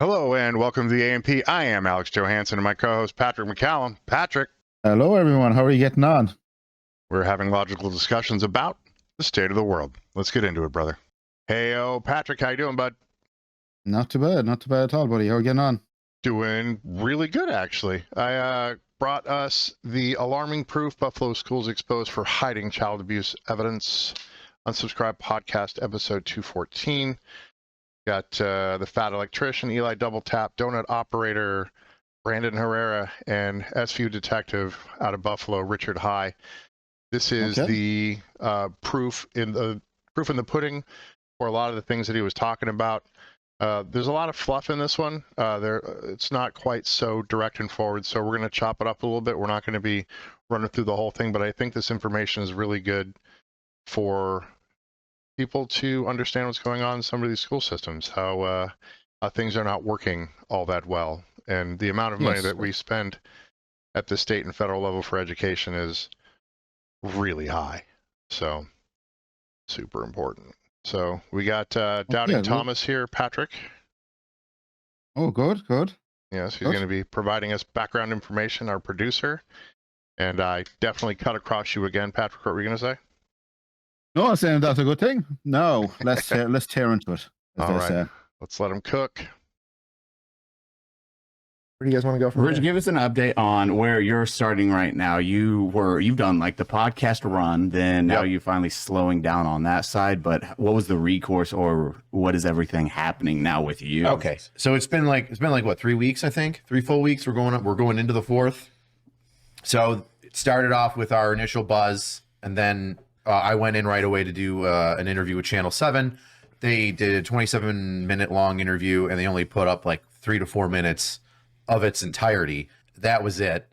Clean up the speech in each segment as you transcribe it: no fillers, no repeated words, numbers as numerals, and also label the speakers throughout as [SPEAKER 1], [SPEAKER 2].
[SPEAKER 1] Hello and welcome to the A&P. I am Alex Johansson and my co-host Patrick McCallum. Patrick,
[SPEAKER 2] Hello, everyone. How are you getting on?
[SPEAKER 1] we're having logical discussions about the state of the world. Let's get into it, brother. Hey, Patrick, how you doing, bud?
[SPEAKER 2] Not too bad. Not too bad at all, buddy. How are you getting on?
[SPEAKER 1] Doing really good, actually. I brought us the alarming proof Buffalo schools exposed for hiding child abuse evidence. Unsubscribed podcast episode 214. Got the fat electrician, Eli Double Tap, donut operator, Brandon Herrera, and SVU detective out of Buffalo, Richard High. This is the proof in the pudding for a lot of the things that he was talking about. There's a lot of fluff in this one. It's not quite so direct and forward, so we're going to chop it up a little bit. We're not going to be running through the whole thing, but I think this information is really good for people to understand what's going on in some of these school systems, how things are not working all that well. And the amount of money that we spend at the state and federal level for education is really high. So super important. So we got Doubting Thomas here, Patrick.
[SPEAKER 2] Oh, good.
[SPEAKER 1] Yes, he's going to be providing us background information, our producer. And I definitely cut across you again, Patrick. What were you going to say?
[SPEAKER 2] No, I'm saying that's a good thing. No, let's tear into it.
[SPEAKER 1] All right, let's let him cook.
[SPEAKER 3] Where do you guys want to go from
[SPEAKER 4] Rich, give us an update on where you're starting right now. You've done like the podcast run, then now you're finally slowing down on that side. But what was the recourse, or what is everything happening now with you?
[SPEAKER 3] Okay, so it's been like what, 3 weeks? I think 3 full weeks. We're going into the fourth. So it started off with our initial buzz, and then I went in right away to do an interview with Channel 7. They did a 27-minute long interview, and they only put up like 3 to 4 minutes of its entirety. That was it.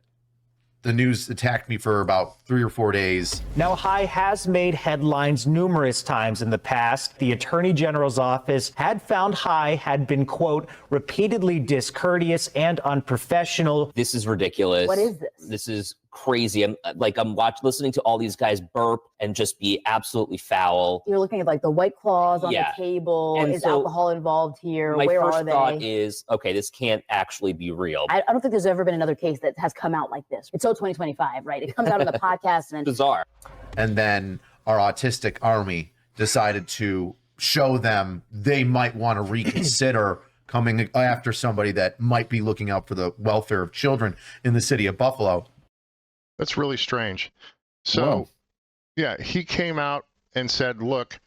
[SPEAKER 3] The news attacked me for about 3 or 4 days.
[SPEAKER 5] Now, High has made headlines numerous times in the past. The Attorney General's office had found High had been, quote, repeatedly discourteous and unprofessional.
[SPEAKER 6] This is ridiculous.
[SPEAKER 7] What is this?
[SPEAKER 6] This is crazy. I'm listening to all these guys burp and just be absolutely foul.
[SPEAKER 7] You're looking at like the White Claws on the table.
[SPEAKER 6] And
[SPEAKER 7] is
[SPEAKER 6] so
[SPEAKER 7] alcohol involved here?
[SPEAKER 6] My
[SPEAKER 7] Where
[SPEAKER 6] first
[SPEAKER 7] are they?
[SPEAKER 6] thought is, okay, this can't actually be real.
[SPEAKER 7] I don't think there's ever been another case that has come out like this. It's so 2025, right? It comes out on the podcast and
[SPEAKER 6] bizarre.
[SPEAKER 3] And then our autistic army decided to show them they might want to reconsider coming after somebody that might be looking out for the welfare of children in the city of Buffalo.
[SPEAKER 1] That's really strange. So, he came out and said, look,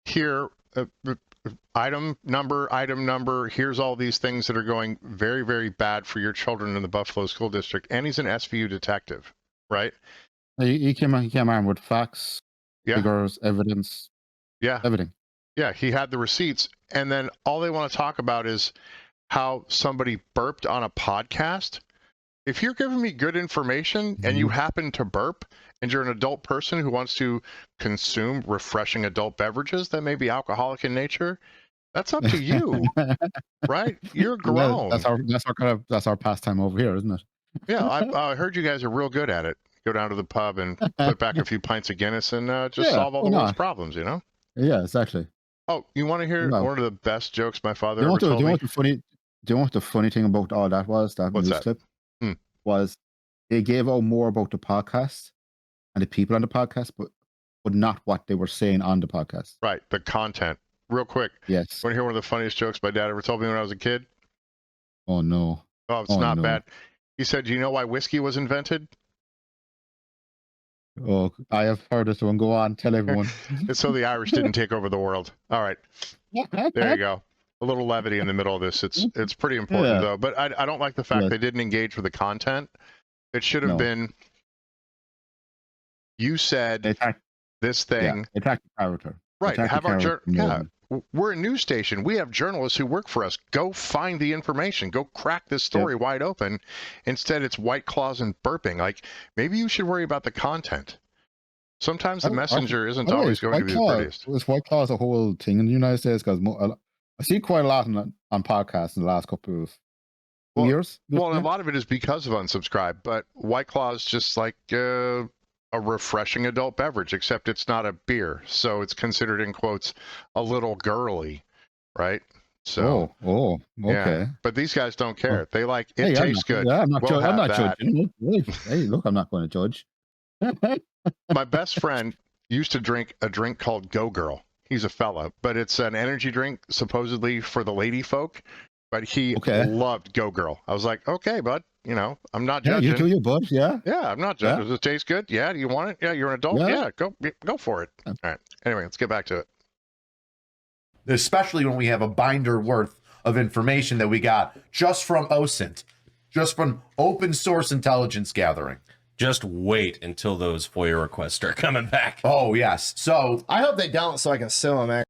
[SPEAKER 1] here, item number, here's all these things that are going very, very bad for your children in the Buffalo School District. And he's an SVU detective, right?
[SPEAKER 2] He came armed with facts, figures, evidence, everything.
[SPEAKER 1] Yeah, he had the receipts. And then all they want to talk about is how somebody burped on a podcast. If you're giving me good information and you happen to burp and you're an adult person who wants to consume refreshing adult beverages that may be alcoholic in nature, that's up to you, right? You're grown.
[SPEAKER 2] That's our pastime over here, isn't it?
[SPEAKER 1] Yeah, I heard you guys are real good at it. Go down to the pub and put back a few pints of Guinness and just solve all the world's problems, you know?
[SPEAKER 2] Yeah, exactly.
[SPEAKER 1] Oh, you want to hear one of the best jokes my father ever told me?
[SPEAKER 2] Do you know what the funny thing about all that was?
[SPEAKER 1] What's that?
[SPEAKER 2] Clip? Was they gave out more about the podcast and the people on the podcast, but not what they were saying on the podcast.
[SPEAKER 1] Right, the content. Real quick.
[SPEAKER 2] Yes.
[SPEAKER 1] Want to hear one of the funniest jokes my dad ever told me when I was a kid?
[SPEAKER 2] Oh, no.
[SPEAKER 1] Oh, it's not bad. He said, do you know why whiskey was invented?
[SPEAKER 2] Oh, I have heard this one. Go on, tell everyone.
[SPEAKER 1] It's so the Irish didn't take over the world. All right. There you go. A little levity in the middle of this. It's pretty important, though. But I don't like the fact they didn't engage with the content. It should have been, you said this thing.
[SPEAKER 2] Attack the character.
[SPEAKER 1] Right. Have our we're a news station. We have journalists who work for us. Go find the information. Go crack this story wide open. Instead, it's White Claws and burping. Like, maybe you should worry about the content. Sometimes the messenger isn't always going to be the prettiest.
[SPEAKER 2] Was White Claws a whole thing in the United States? Because I see quite a lot on podcasts in the last couple of years.
[SPEAKER 1] Well, a lot of it is because of unsubscribe, but White Claw is just like a refreshing adult beverage, except it's not a beer. So it's considered, in quotes, a little girly, right? So
[SPEAKER 2] okay.
[SPEAKER 1] yeah, but these guys don't care. They like it
[SPEAKER 2] Hey,
[SPEAKER 1] tastes good.
[SPEAKER 2] Yeah, I'm not,
[SPEAKER 1] We'll
[SPEAKER 2] I'm
[SPEAKER 1] have
[SPEAKER 2] not
[SPEAKER 1] that.
[SPEAKER 2] judging. Hey, look, I'm not going to judge.
[SPEAKER 1] My best friend used to drink a drink called Go Girl. He's a fella, but it's an energy drink supposedly for the lady folk. But he loved Go Girl. I was like, okay, bud, I'm not judging.
[SPEAKER 2] You do your bud, yeah.
[SPEAKER 1] Yeah, I'm not judging. Does it taste good? Yeah. Do you want it? Yeah, you're an adult. Yeah, go for it. All right. Anyway, let's get back to it.
[SPEAKER 3] Especially when we have a binder worth of information that we got just from OSINT, just from open source intelligence gathering.
[SPEAKER 8] Just wait until those FOIA requests start coming back.
[SPEAKER 3] Oh, yes. So
[SPEAKER 9] I hope they don't so I can sue them.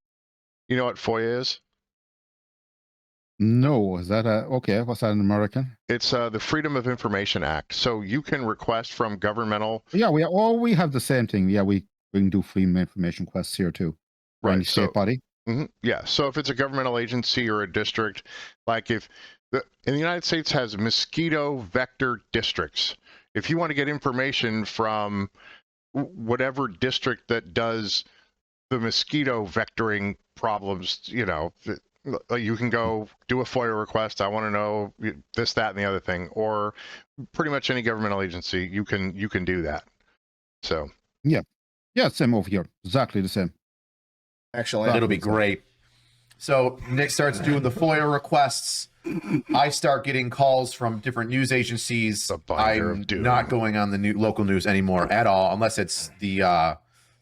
[SPEAKER 1] You know what FOIA is?
[SPEAKER 2] No, is that okay? What's that in American?
[SPEAKER 1] It's the Freedom of Information Act. So you can request from governmental.
[SPEAKER 2] Yeah, we have the same thing. Yeah, we can do freedom of information requests here too. For any state body.
[SPEAKER 1] Yeah. So if it's a governmental agency or a district, like in the United States has mosquito vector districts. If you want to get information from whatever district that does the mosquito vectoring problems, you can go do a FOIA request. I want to know this, that, and the other thing, or pretty much any governmental agency, you can do that. So
[SPEAKER 2] yeah, same over here, exactly the same.
[SPEAKER 9] Actually,
[SPEAKER 3] it'll be great. So Nick starts doing the FOIA requests. I start getting calls from different news agencies. I'm not going on the local news anymore at all, unless it's the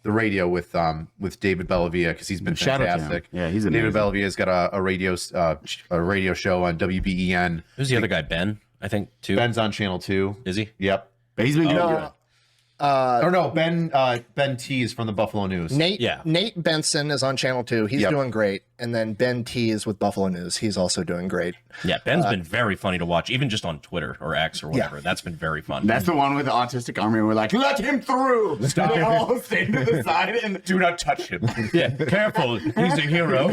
[SPEAKER 3] radio with David Bellavia, because he's been fantastic.
[SPEAKER 4] Yeah, he's amazing.
[SPEAKER 3] David Bellavia's got a radio show on WBEN.
[SPEAKER 8] Who's the other guy? Ben, I think too.
[SPEAKER 3] Ben's on Channel 2.
[SPEAKER 8] Is he?
[SPEAKER 3] Yep.
[SPEAKER 4] But he's been doing good.
[SPEAKER 3] Ben T is from the Buffalo News.
[SPEAKER 9] Nate Benson is on Channel 2. He's doing great. And then Ben T is with Buffalo News. He's also doing great.
[SPEAKER 8] Yeah, Ben's been very funny to watch, even just on Twitter or X or whatever. That's been very fun.
[SPEAKER 4] That's the one with the autistic army. We're like, let him through. Stop. They all stay to the side and
[SPEAKER 3] do not touch him.
[SPEAKER 8] Yeah, careful. He's a hero.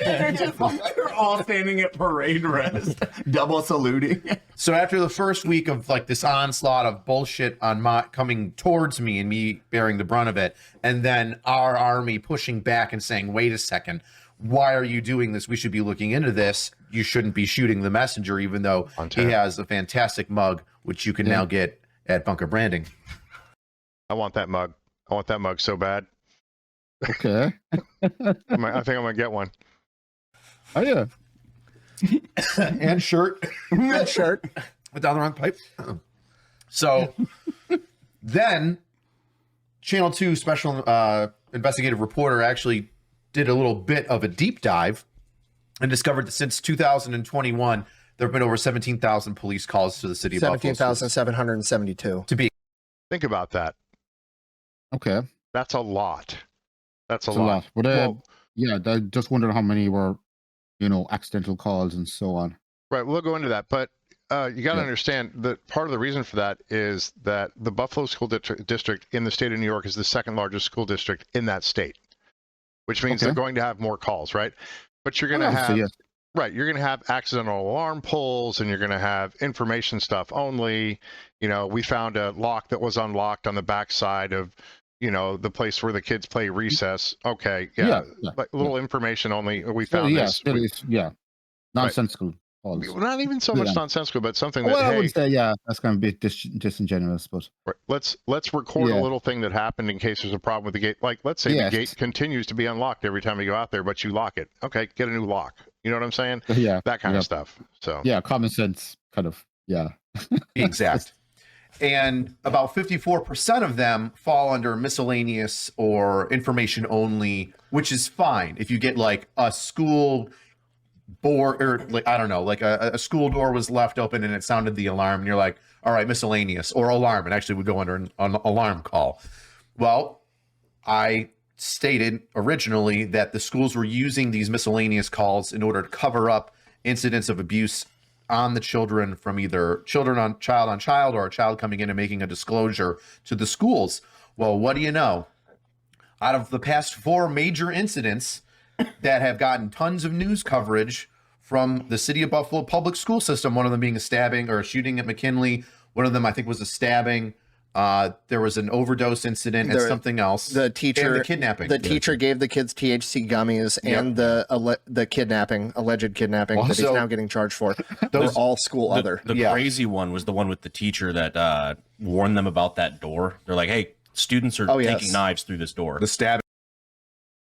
[SPEAKER 4] They're all standing at parade rest, double saluting.
[SPEAKER 3] So after the first week of like this onslaught of bullshit on coming towards me and me bearing the brunt of it, and then our army pushing back and saying, wait a second, why are you doing this? We should be looking into this. You shouldn't be shooting the messenger, even though he has a fantastic mug, which you can now get at Bunker Branding.
[SPEAKER 1] I want that mug. I want that mug so bad.
[SPEAKER 2] Okay.
[SPEAKER 1] I think I'm going to get one.
[SPEAKER 2] Oh, yeah.
[SPEAKER 3] And shirt.
[SPEAKER 9] And shirt.
[SPEAKER 3] Put down the wrong pipe. So then Channel 2 special investigative reporter actually did a little bit of a deep dive and discovered that since 2021, there have been over 17,000 police calls to the city of Buffalo.
[SPEAKER 9] 17,772.
[SPEAKER 3] To be.
[SPEAKER 1] Think about that.
[SPEAKER 2] Okay.
[SPEAKER 1] That's a lot. That's a lot.
[SPEAKER 2] But, I just wondered how many were, accidental calls and so on.
[SPEAKER 1] Right. We'll go into that. But you got to understand that part of the reason for that is that the Buffalo School District in the state of New York is the second largest school district in that state, which means they're going to have more calls, right? But you're going to have, you're going to have accidental alarm pulls, and you're going to have information stuff only. We found a lock that was unlocked on the backside of, the place where the kids play recess. Okay. Like little information only. We found this.
[SPEAKER 2] Nonsensical.
[SPEAKER 1] Well, not even so much nonsensical, but something that,
[SPEAKER 2] I would say, that's going to be disingenuous, but
[SPEAKER 1] let's record a little thing that happened in case there's a problem with the gate. Like, let's say the gate continues to be unlocked every time you go out there, but you lock it. Okay, get a new lock. You know what I'm saying?
[SPEAKER 2] Yeah.
[SPEAKER 1] That kind of stuff. So
[SPEAKER 2] yeah, common sense kind of,
[SPEAKER 3] Exact. And about 54% of them fall under miscellaneous or information only, which is fine. If you get like a school board, or like, I don't know, like a school door was left open and it sounded the alarm, and you're like, all right, miscellaneous or alarm. It actually would go under an alarm call. Well, I stated originally that the schools were using these miscellaneous calls in order to cover up incidents of abuse on the children from either child on child or a child coming in and making a disclosure to the schools. Well, what do you know? Out of the past 4 major incidents that have gotten tons of news coverage from the city of Buffalo public school system, one of them being a stabbing or a shooting at McKinley, one of them I think was a stabbing There was an overdose incident and
[SPEAKER 9] There-
[SPEAKER 3] something else.
[SPEAKER 9] The teacher,
[SPEAKER 3] And the kidnapping.
[SPEAKER 9] The teacher gave the kids THC gummies, and the kidnapping, alleged kidnapping that he's
[SPEAKER 3] Also-
[SPEAKER 9] now getting charged for.
[SPEAKER 3] Those-
[SPEAKER 9] They're all school other.
[SPEAKER 8] The
[SPEAKER 3] Yeah.
[SPEAKER 8] crazy one was the one with the teacher that warned them about that door. They're like, "Hey, students are
[SPEAKER 9] Oh, yes.
[SPEAKER 8] taking knives through this door."
[SPEAKER 3] The stab.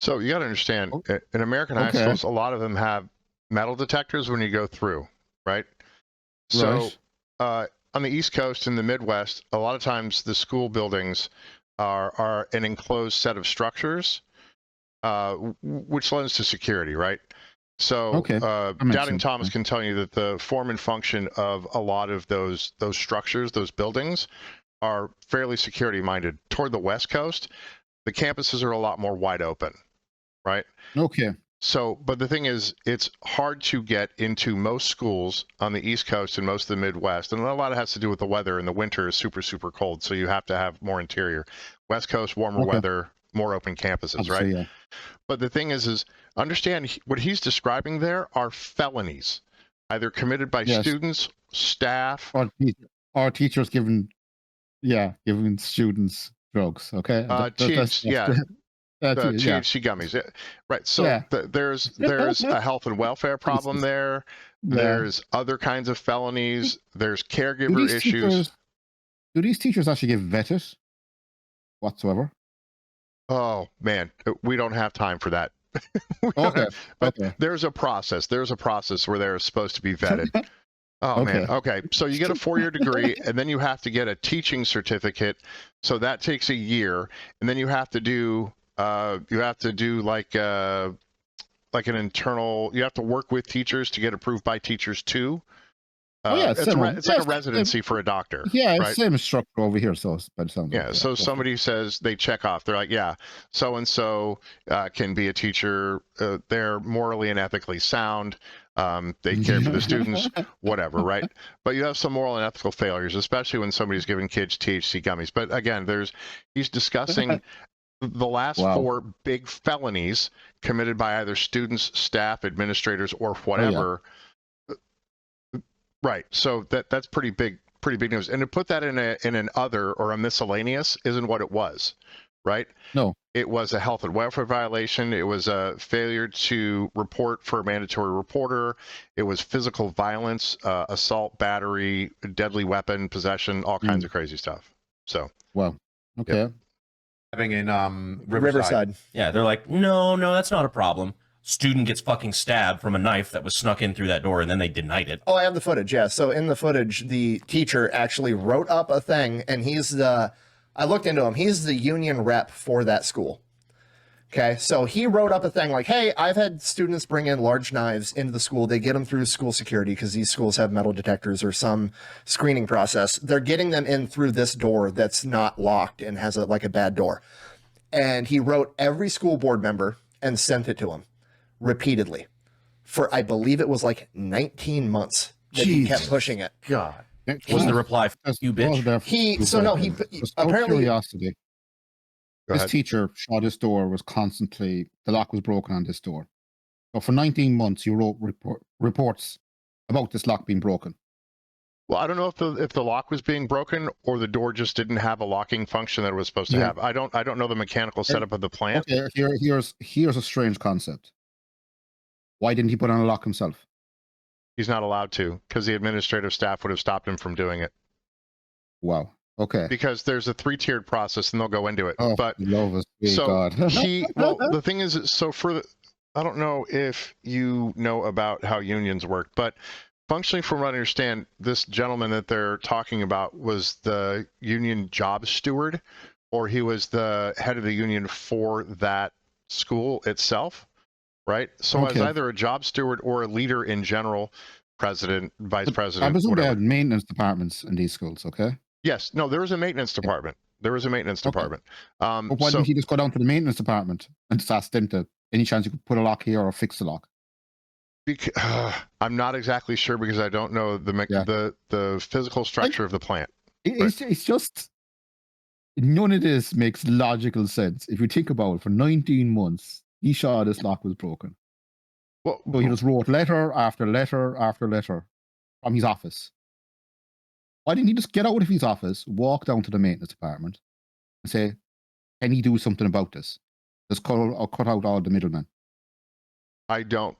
[SPEAKER 1] So you got to understand, in American high
[SPEAKER 2] Okay.
[SPEAKER 1] schools, a lot of them have metal detectors when you go through, right? So on the East Coast and the Midwest, a lot of times the school buildings are an enclosed set of structures, which lends to security, right? So
[SPEAKER 2] Okay. makes
[SPEAKER 1] Doubting
[SPEAKER 2] sense,
[SPEAKER 1] Thomas
[SPEAKER 2] yeah.
[SPEAKER 1] can tell you that the form and function of a lot of those structures, those buildings, are fairly security minded. Toward the West Coast, the campuses are a lot more wide open, right?
[SPEAKER 2] Okay.
[SPEAKER 1] So, but the thing is, it's hard to get into most schools on the East Coast and most of the Midwest. And a lot of it has to do with the weather. And the winter is super, super cold. So you have to have more interior. West Coast, warmer
[SPEAKER 2] Okay.
[SPEAKER 1] weather, more open campuses,
[SPEAKER 2] Obviously,
[SPEAKER 1] right?
[SPEAKER 2] yeah.
[SPEAKER 1] But the thing is understand what he's describing there are felonies, either committed by
[SPEAKER 2] Yes.
[SPEAKER 1] students, staff,
[SPEAKER 2] Or teachers giving students drugs. Okay.
[SPEAKER 1] the
[SPEAKER 2] Yeah.
[SPEAKER 1] THC gummies. Right. So
[SPEAKER 2] Yeah.
[SPEAKER 1] there's a health and welfare problem there.
[SPEAKER 2] Yeah.
[SPEAKER 1] There's other kinds of felonies. There's
[SPEAKER 2] Do
[SPEAKER 1] caregiver
[SPEAKER 2] these
[SPEAKER 1] issues.
[SPEAKER 2] do these teachers actually get vetted whatsoever?
[SPEAKER 1] Oh man, we don't have time for that. We don't
[SPEAKER 2] Okay.
[SPEAKER 1] have- but
[SPEAKER 2] Okay.
[SPEAKER 1] there's a process. There's a process where they're supposed to be vetted. Oh man.
[SPEAKER 2] Okay.
[SPEAKER 1] Okay. So you get a 4-year degree, and then you have to get a teaching certificate. So that takes a year, and then you have to do like an internal. You have to work with teachers to get approved by teachers too. It's
[SPEAKER 2] similar.
[SPEAKER 1] it's like a
[SPEAKER 2] Yes,
[SPEAKER 1] residency for a doctor.
[SPEAKER 2] Yeah, it's
[SPEAKER 1] right?
[SPEAKER 2] same structure over here. So, but it sounds
[SPEAKER 1] Yeah.
[SPEAKER 2] like,
[SPEAKER 1] So somebody says they check off. They're like, yeah, so and so can be a teacher. They're morally and ethically sound. They care for the students, whatever, right? But you have some moral and ethical failures, especially when somebody's giving kids THC gummies. But again, he's discussing the last
[SPEAKER 2] Wow.
[SPEAKER 1] 4 big felonies committed by either students, staff, administrators, or whatever. Right. So that's pretty big news. And to put that in an other or a miscellaneous isn't what it was, right?
[SPEAKER 2] No.
[SPEAKER 1] It was a health and welfare violation. It was a failure to report for a mandatory reporter. It was physical violence, assault, battery, deadly weapon possession, all kinds of crazy stuff. So.
[SPEAKER 2] Well. Okay.
[SPEAKER 3] Having in
[SPEAKER 9] Riverside.
[SPEAKER 8] Yeah, they're like, no, that's not a problem. Student gets fucking stabbed from a knife that was snuck in through that door, and then they denied it.
[SPEAKER 9] Oh, I have the footage. Yeah. So in the footage, the teacher actually wrote up a thing, and I looked into him. He's the union rep for that school. Okay. So he wrote up a thing like, hey, I've had students bring in large knives into the school. They get them through school security because these schools have metal detectors or some screening process. They're getting them in through this door that's not locked and has a bad door. And he wrote every school board member and sent it to him repeatedly for, I believe it was like 19 months that he kept pushing it.
[SPEAKER 3] God.
[SPEAKER 8] Was the reply,
[SPEAKER 2] That's-
[SPEAKER 8] "You bitch"?
[SPEAKER 2] Just
[SPEAKER 9] apparently
[SPEAKER 2] curiosity.
[SPEAKER 1] Go
[SPEAKER 2] This
[SPEAKER 1] ahead.
[SPEAKER 2] teacher saw this door was constantly, the lock was broken on this door. So for 19 months, you wrote reports about this lock being broken.
[SPEAKER 1] Well, I don't know if the lock was being broken or the door just didn't have a locking function that it was supposed to
[SPEAKER 2] Yeah.
[SPEAKER 1] have. I don't know the mechanical setup of the plant.
[SPEAKER 2] Okay, here's a strange concept. Why didn't he put on a lock himself?
[SPEAKER 1] He's not allowed to because the administrative staff would have stopped him from doing it.
[SPEAKER 2] Wow. Okay.
[SPEAKER 1] Because there's a 3-tiered process and they'll go into it.
[SPEAKER 2] Oh,
[SPEAKER 1] But
[SPEAKER 2] love us, sweet
[SPEAKER 1] so
[SPEAKER 2] God.
[SPEAKER 1] the thing is, I don't know if you know about how unions work, but functionally from what I understand, this gentleman that they're talking about was the union job steward, or he was the head of the union for that school itself, right? So as
[SPEAKER 2] Okay.
[SPEAKER 1] either a job steward or a leader in general, president, vice
[SPEAKER 2] I
[SPEAKER 1] president,
[SPEAKER 2] presume they
[SPEAKER 1] whatever.
[SPEAKER 2] had maintenance departments in these schools, okay?
[SPEAKER 1] Yes, no, there was a maintenance department. There was a maintenance
[SPEAKER 2] Okay.
[SPEAKER 1] department.
[SPEAKER 2] But why didn't he just go down to the maintenance department and just ask them to, any chance you could put a lock here or fix the lock?
[SPEAKER 1] I'm not exactly sure because I don't know the physical structure of the plant.
[SPEAKER 2] It's just, none of this makes logical sense. If you think about it, for 19 months, he saw this lock was broken.
[SPEAKER 1] Well,
[SPEAKER 2] So he just wrote letter after letter after letter from his office. Why didn't he just get out of his office, walk down to the maintenance department, and say, "Can he do something about this? Just cut out all the middlemen."
[SPEAKER 1] I don't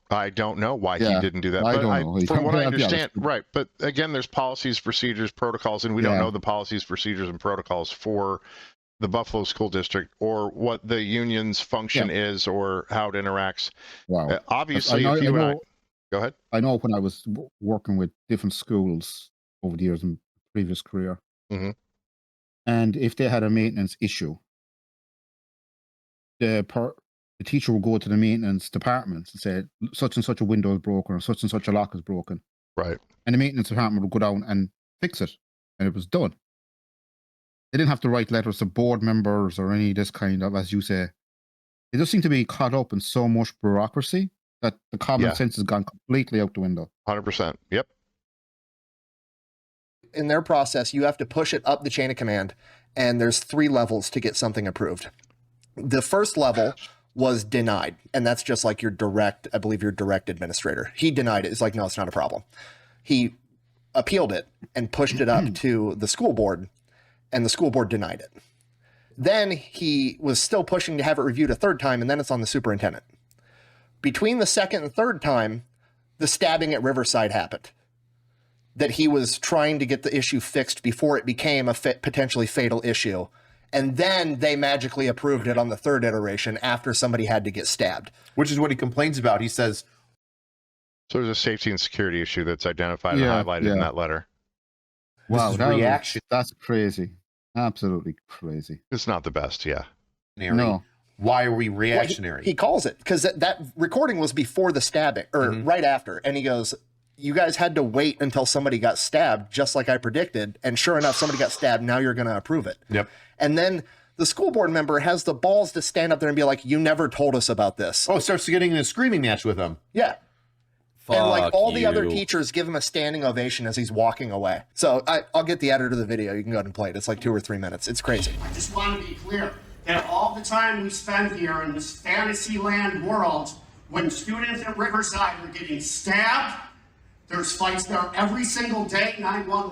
[SPEAKER 1] know why he
[SPEAKER 2] Yeah,
[SPEAKER 1] didn't do that.
[SPEAKER 2] I
[SPEAKER 1] But
[SPEAKER 2] don't know.
[SPEAKER 1] from what I
[SPEAKER 2] Yeah,
[SPEAKER 1] understand, right. But again, there's policies, procedures, protocols, and we don't
[SPEAKER 2] Yeah.
[SPEAKER 1] know the policies, procedures, and protocols for the Buffalo School District or what the union's function is or how it interacts.
[SPEAKER 2] Wow.
[SPEAKER 1] Obviously,
[SPEAKER 2] I
[SPEAKER 1] if you and I
[SPEAKER 2] know,
[SPEAKER 1] go ahead.
[SPEAKER 2] I know when I was working with different schools over the years in previous career,
[SPEAKER 1] Mhm.
[SPEAKER 2] and if they had a maintenance issue, the teacher would go to the maintenance department and say, such and such a window is broken or such and such a lock is broken.
[SPEAKER 1] Right.
[SPEAKER 2] And the maintenance department would go down and fix it. And it was done. They didn't have to write letters to board members or any of this kind of, as you say. They just seem to be caught up in so much bureaucracy that the common sense has gone completely out the window.
[SPEAKER 1] 100%. Yep.
[SPEAKER 9] In their process, you have to push it up the chain of command, and there's 3 levels to get something approved. The first level was denied, and that's just like your direct administrator. He denied it. It's like, no, it's not a problem. He appealed it and pushed it up to the school board, and the school board denied it. Then he was still pushing to have it reviewed a 3rd time, and then it's on the superintendent. Between the 2nd and 3rd time, the stabbing at Riverside happened. That he was trying to get the issue fixed before it became a potentially fatal issue. And then they magically approved it on the 3rd iteration after somebody had to get stabbed.
[SPEAKER 3] Which is what he complains about. He says,
[SPEAKER 1] so there's a safety and security issue that's identified and highlighted in that letter.
[SPEAKER 2] Wow,
[SPEAKER 3] reaction.
[SPEAKER 2] That's crazy. Absolutely crazy.
[SPEAKER 1] It's not the best, yeah.
[SPEAKER 2] No.
[SPEAKER 3] Why are we reactionary?
[SPEAKER 9] Well, he calls it, because that recording was before the stabbing, or right after. And he goes, you guys had to wait until somebody got stabbed, just like I predicted. And sure enough, somebody got stabbed. Now you're going to approve it.
[SPEAKER 3] Yep.
[SPEAKER 9] And then the school board member has the balls to stand up there and be like, you never told us about this.
[SPEAKER 3] Oh, starts getting in a screaming match with him.
[SPEAKER 9] Yeah. And like all the other teachers give him a standing ovation as he's walking away. So I'll get the editor of the video. You can go ahead and play it. It's like 2 or 3 minutes. It's crazy.
[SPEAKER 10] I just want to be clear that all the time we spend here in this fantasy land world, when students at Riverside are getting stabbed, there's fights there every single day, 911.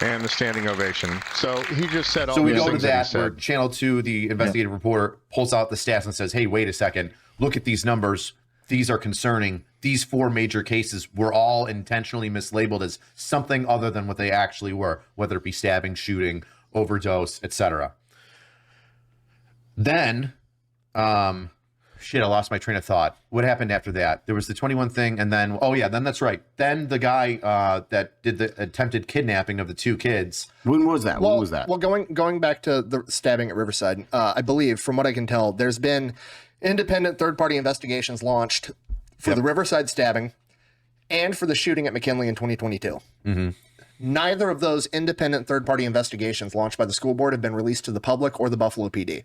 [SPEAKER 1] And the standing ovation. So he just said all
[SPEAKER 3] So we
[SPEAKER 1] these
[SPEAKER 3] go to
[SPEAKER 1] things
[SPEAKER 3] that
[SPEAKER 1] he
[SPEAKER 3] where
[SPEAKER 1] said.
[SPEAKER 3] Channel 2, the investigative reporter, pulls out the stats and says, hey, wait a second. Look at these numbers. These are concerning. These 4 major cases were all intentionally mislabeled as something other than what they actually were, whether it be stabbing, shooting, overdose, etc. Then, shit, I lost my train of thought. What happened after that? There was the 21 thing, and then, oh yeah, then that's right. Then the guy that did the attempted kidnapping of the 2 kids.
[SPEAKER 4] When was that?
[SPEAKER 9] Well,
[SPEAKER 4] when was that?
[SPEAKER 9] Well, going back to the stabbing at Riverside, I believe, from what I can tell, there's been independent third-party investigations launched for the Riverside stabbing and for the shooting at McKinley in 2022. Neither of those independent third-party investigations launched by the school board have been released to the public or the Buffalo PD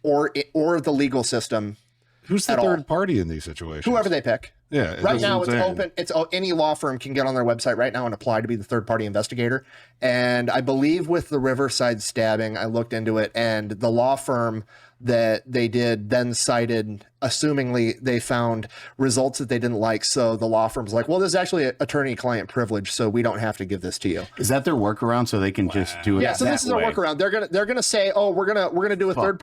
[SPEAKER 9] or the legal system.
[SPEAKER 11] Who's the third party in these situations?
[SPEAKER 9] Whoever they pick.
[SPEAKER 11] Yeah.
[SPEAKER 9] Right now it's open. Any law firm can get on their website right now and apply to be the third party investigator. And I believe with the Riverside stabbing, I looked into it, and the law firm that they did then cited, assumingly they found results that they didn't like. So the law firm's like, well, this is actually attorney-client privilege, so we don't have to give this to you.
[SPEAKER 4] Is that their workaround so they can just do it?
[SPEAKER 9] Yeah. So this is a workaround. They're gonna say, oh, we're gonna do a third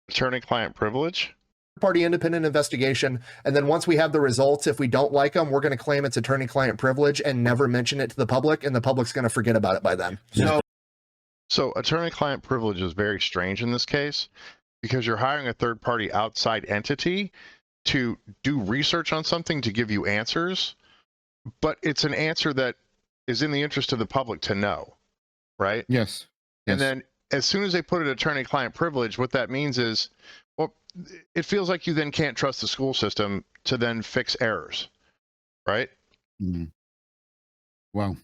[SPEAKER 1] Attorney-client privilege?
[SPEAKER 9] party independent investigation, and then once we have the results, if we don't like them, we're going to claim it's attorney-client privilege and never mention it to the public, and the public's going to forget about it by then.
[SPEAKER 1] So attorney-client privilege is very strange in this case because you're hiring a third-party outside entity to do research on something to give you answers, but it's an answer that is in the interest of the public to know, right?
[SPEAKER 2] Yes.
[SPEAKER 1] And then as soon as they put an attorney-client privilege, what that means is, well, it feels like you then can't trust the school system to then fix errors, right?
[SPEAKER 2] Wow.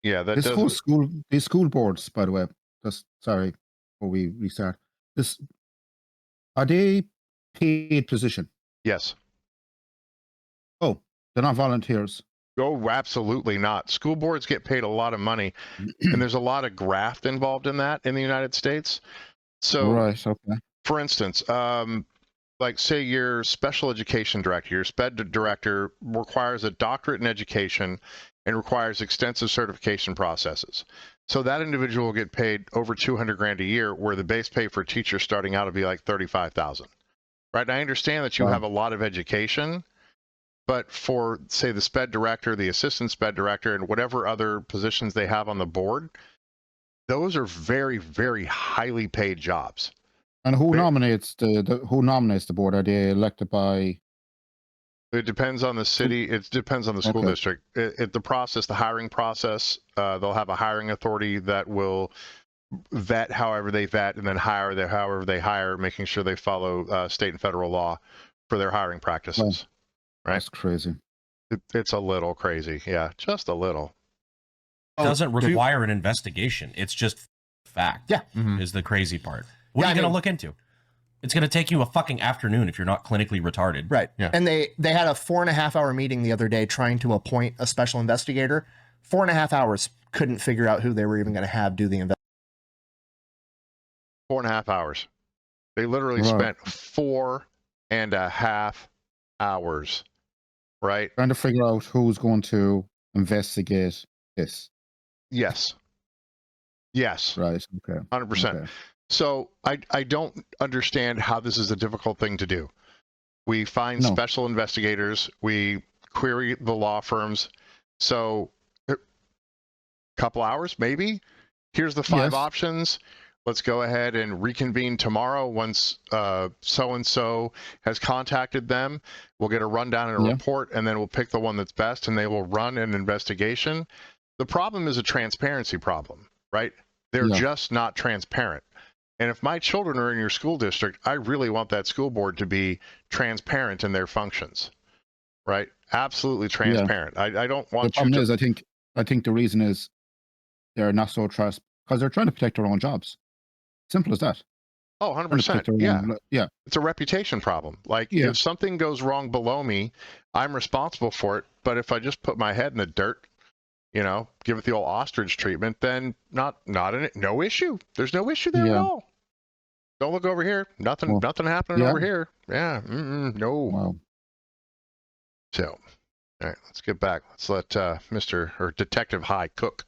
[SPEAKER 1] Yeah, that
[SPEAKER 2] This
[SPEAKER 1] does.
[SPEAKER 2] whole these school boards, by the way, just sorry before we restart. Are they paid position?
[SPEAKER 1] Yes.
[SPEAKER 2] Oh, they're not volunteers.
[SPEAKER 1] Oh, absolutely not. School boards get paid a lot of money, and there's a lot of graft involved in that in the United States. So,
[SPEAKER 2] Right. Okay.
[SPEAKER 1] for instance, like say your special education director, your SPED director requires a doctorate in education and requires extensive certification processes. So that individual will get paid over 200 grand a year, where the base pay for a teacher starting out will be like 35,000. Right? And I understand that you have a lot of education, but for, say, the SPED director, the assistant SPED director, and whatever other positions they have on the board, those are very, very highly paid jobs.
[SPEAKER 2] And who nominates the board? Are they elected by?
[SPEAKER 1] It depends on the city. It depends on the school district. The hiring process, they'll have a hiring authority that will vet however they vet, and then hire however they hire, making sure they follow state and federal law for their hiring practices. Right?
[SPEAKER 2] That's crazy.
[SPEAKER 1] It's a little crazy. Yeah, just a little.
[SPEAKER 8] It doesn't require an investigation. It's just fact.
[SPEAKER 9] Yeah.
[SPEAKER 8] Is the crazy part. What are you going to look into? It's going to take you a fucking afternoon if you're not clinically retarded.
[SPEAKER 9] Right.
[SPEAKER 3] Yeah.
[SPEAKER 9] And they had a 4.5-hour meeting the other day trying to appoint a special investigator. 4.5 hours, couldn't figure out who they were even going to have do the investigation.
[SPEAKER 1] 4.5 hours. They literally spent 4.5 hours, right?
[SPEAKER 2] Trying to figure out who's going to investigate this.
[SPEAKER 1] Yes. Yes.
[SPEAKER 2] Right. Okay.
[SPEAKER 1] 100%.
[SPEAKER 2] Okay.
[SPEAKER 1] So I don't understand how this is a difficult thing to do. We find special investigators. We query the law firms. So a couple hours, maybe. Here's the 5 options. Let's go ahead and reconvene tomorrow once so-and-so has contacted them. We'll get a rundown and a report, and then we'll pick the one that's best, and they will run an investigation. The problem is a transparency problem, right? They're just not transparent. And if my children are in your school district, I really want that school board to be transparent in their functions, right? Absolutely transparent. I don't want
[SPEAKER 2] the problem is, I think the reason is they're not so trust because they're trying to protect their own jobs. Simple as that.
[SPEAKER 1] Oh, 100%. Yeah.
[SPEAKER 2] Yeah.
[SPEAKER 1] It's a reputation problem. Like if something goes wrong below me, I'm responsible for it. But if I just put my head in the dirt, give it the old ostrich treatment, then no issue. There's no issue there at all. Don't look over here. Nothing happening over here. Yeah. No.
[SPEAKER 2] Wow.
[SPEAKER 1] So, all right, let's get back. Let's let Detective High cook.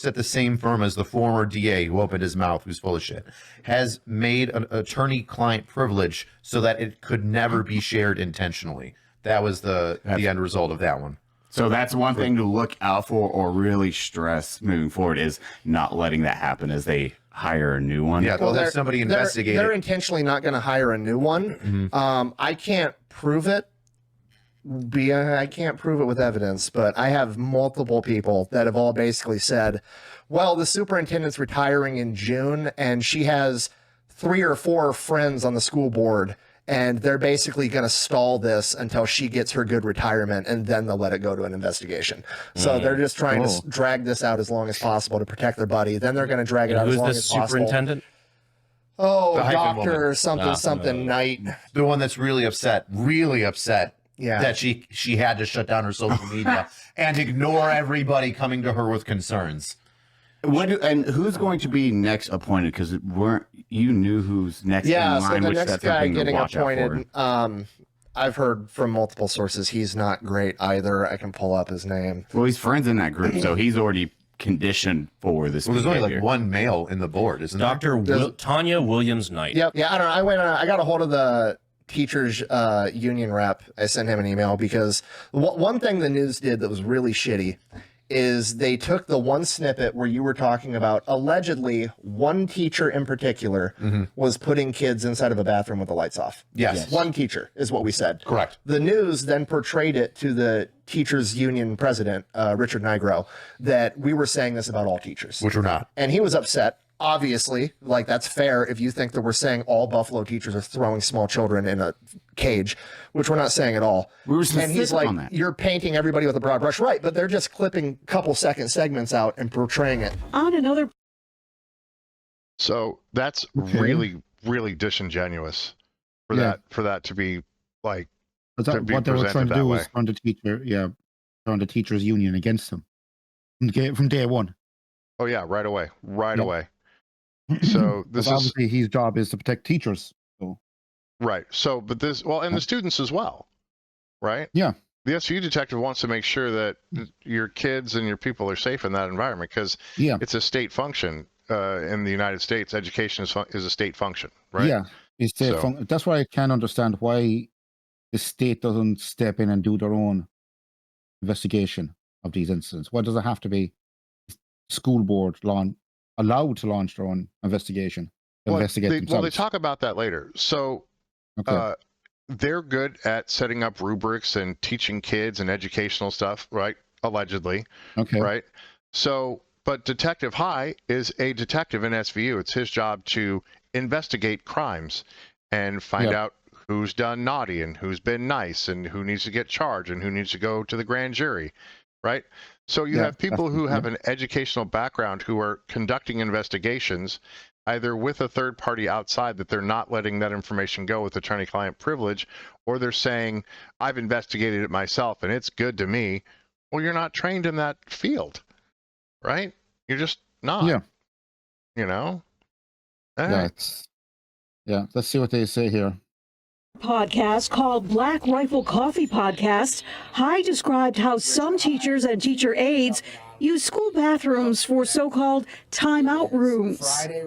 [SPEAKER 3] At the same firm as the former DA who opened his mouth, who's full of shit, has made an attorney-client privilege so that it could never be shared intentionally. That was the end result of that one.
[SPEAKER 4] So that's one thing to look out for or really stress moving forward, is not letting that happen as they hire a new one.
[SPEAKER 3] Yeah, they'll have somebody investigate it.
[SPEAKER 9] They're intentionally not going to hire a new one. I can't prove it. I can't prove it with evidence, but I have multiple people that have all basically said, well, the superintendent's retiring in June, and she has 3 or 4 friends on the school board, and they're basically going to stall this until she gets her good retirement, and then they'll let it go to an investigation. So they're just trying to drag this out as long as possible to protect their buddy. Then they're going to drag it out as long as possible.
[SPEAKER 8] Who's the superintendent?
[SPEAKER 9] Oh, Dr. something Knight.
[SPEAKER 3] The one that's really upset.
[SPEAKER 9] Yeah.
[SPEAKER 3] That she had to shut down her social media and ignore everybody coming to her with concerns.
[SPEAKER 4] And who's going to be next appointed? Because you knew who's next in line,
[SPEAKER 9] so the
[SPEAKER 4] which
[SPEAKER 9] next
[SPEAKER 4] that's
[SPEAKER 9] guy
[SPEAKER 4] something to
[SPEAKER 9] getting
[SPEAKER 4] watch
[SPEAKER 9] appointed,
[SPEAKER 4] out for.
[SPEAKER 9] I've heard from multiple sources he's not great either. I can pull up his name.
[SPEAKER 4] Well, he's friends in that group, so he's already conditioned for this.
[SPEAKER 3] Well, there's only like one male in the board, isn't there?
[SPEAKER 8] Dr. Tanya Williams Knight.
[SPEAKER 9] Yep. Yeah, I don't know. I got a hold of the teachers union rep. I sent him an email because one thing the news did that was really shitty is they took the one snippet where you were talking about allegedly one teacher in particular was putting kids inside of a bathroom with the lights off.
[SPEAKER 3] Yes.
[SPEAKER 9] One teacher is what we said.
[SPEAKER 3] Correct.
[SPEAKER 9] The news then portrayed it to the teachers union president, Richard Nigro, that we were saying this about all teachers.
[SPEAKER 3] Which we're not.
[SPEAKER 9] And he was upset. Obviously, like, that's fair if you think that we're saying all Buffalo teachers are throwing small children in a cage, which we're not saying at all.
[SPEAKER 4] We were
[SPEAKER 9] and he's like,
[SPEAKER 4] on that.
[SPEAKER 9] you're painting everybody with a broad brush. Right, but they're just clipping couple-second segments out and portraying it.
[SPEAKER 7] On another.
[SPEAKER 1] So that's really, really disingenuous for that to be like.
[SPEAKER 2] What they were trying to do was run the teachers union against them from day one.
[SPEAKER 1] Oh yeah, right away. Away. So this is
[SPEAKER 2] obviously his job is to protect teachers. So.
[SPEAKER 1] Right. So, but and the students as well, right?
[SPEAKER 2] Yeah.
[SPEAKER 1] the SVU detective wants to make sure that your kids and your people are safe in that environment because it's a state function in the United States. Education is a state function, right?
[SPEAKER 2] Yeah, it's state that's why I can't understand why the state doesn't step in and do their own investigation of these incidents. Why does it have to be school board allowed to launch their own investigation? Investigate themselves.
[SPEAKER 1] Well, they talk about that later. So they're good at setting up rubrics and teaching kids and educational stuff, right? Allegedly.
[SPEAKER 2] Okay.
[SPEAKER 1] Right. So, but Detective High is a detective in SVU. It's his job to investigate crimes and find out who's done naughty and who's been nice and who needs to get charged and who needs to go to the grand jury. Right. So you have people who have an educational background who are conducting investigations either with a third party outside that they're not letting that information go with attorney-client privilege, or they're saying, I've investigated it myself and it's good to me. Well, you're not trained in that field, right? You're just not.
[SPEAKER 2] Yeah.
[SPEAKER 1] You know?
[SPEAKER 2] Let's see what they say here.
[SPEAKER 12] Podcast called Black Rifle Coffee Podcast, High described how some teachers and teacher aides use school bathrooms for so-called timeout rooms.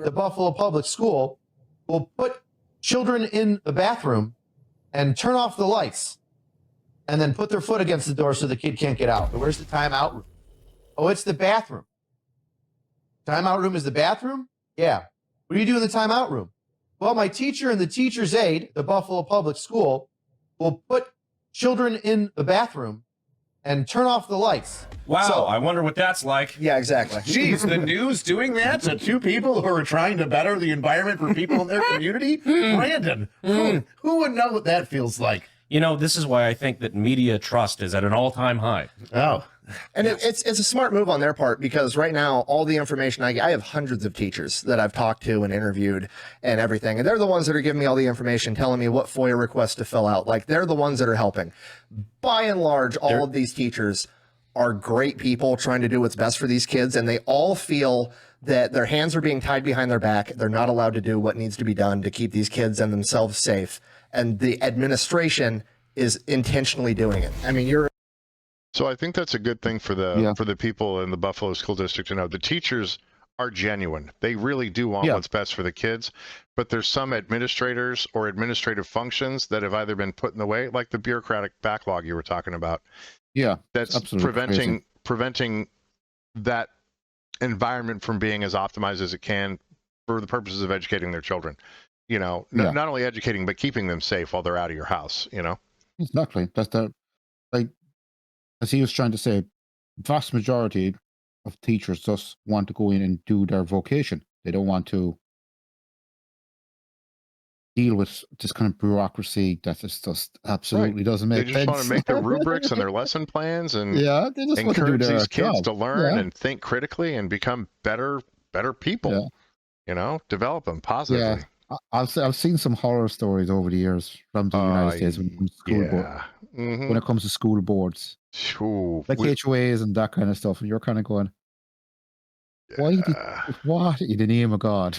[SPEAKER 3] The Buffalo Public School will put children in the bathroom and turn off the lights and then put their foot against the door so the kid can't get out. But where's the timeout room? Oh, it's the bathroom. Timeout room is the bathroom? Yeah. What do you do in the timeout room? Well, my teacher and the teacher's aide, the Buffalo Public School, will put children in the bathroom and turn off the lights.
[SPEAKER 8] Wow, so, I wonder what that's like.
[SPEAKER 9] Yeah, exactly.
[SPEAKER 3] Geez, the news doing that to two people who are trying to better the environment for people in their community? Brandon, who would know what that feels like?
[SPEAKER 8] You know, this is why I think that media trust is at an all-time high.
[SPEAKER 3] Oh.
[SPEAKER 9] And it's a smart move on their part because right now, all the information I have hundreds of teachers that I've talked to and interviewed and everything. And they're the ones that are giving me all the information, telling me what FOIA requests to fill out. Like, they're the ones that are helping. By and large, all of these teachers are great people trying to do what's best for these kids. And they all feel that their hands are being tied behind their back. They're not allowed to do what needs to be done to keep these kids and themselves safe. And the administration is intentionally doing it. I mean,
[SPEAKER 1] So I think that's a good thing for the people in the Buffalo School District to know. The teachers are genuine. They really do want what's best for the kids. But there's some administrators or administrative functions that have either been put in the way, like the bureaucratic backlog you were talking about.
[SPEAKER 2] Yeah,
[SPEAKER 1] that's preventing that environment from being as optimized as it can for the purposes of educating their children. You know, not only educating, but keeping them safe while they're out of your house, you know?
[SPEAKER 2] Exactly. That's as he was trying to say, vast majority of teachers just want to go in and do their vocation. They don't want to deal with this kind of bureaucracy that just absolutely doesn't make sense.
[SPEAKER 1] They just want to make their rubrics and their lesson plans and
[SPEAKER 2] they just
[SPEAKER 1] encourage these kids
[SPEAKER 2] job.
[SPEAKER 1] to learn and think critically and become better people. You know, develop them positively.
[SPEAKER 2] I've seen some horror stories over the years from the United States when it comes to school boards, like HOAs and that kind of stuff. And you're kind of going, what in the name of God?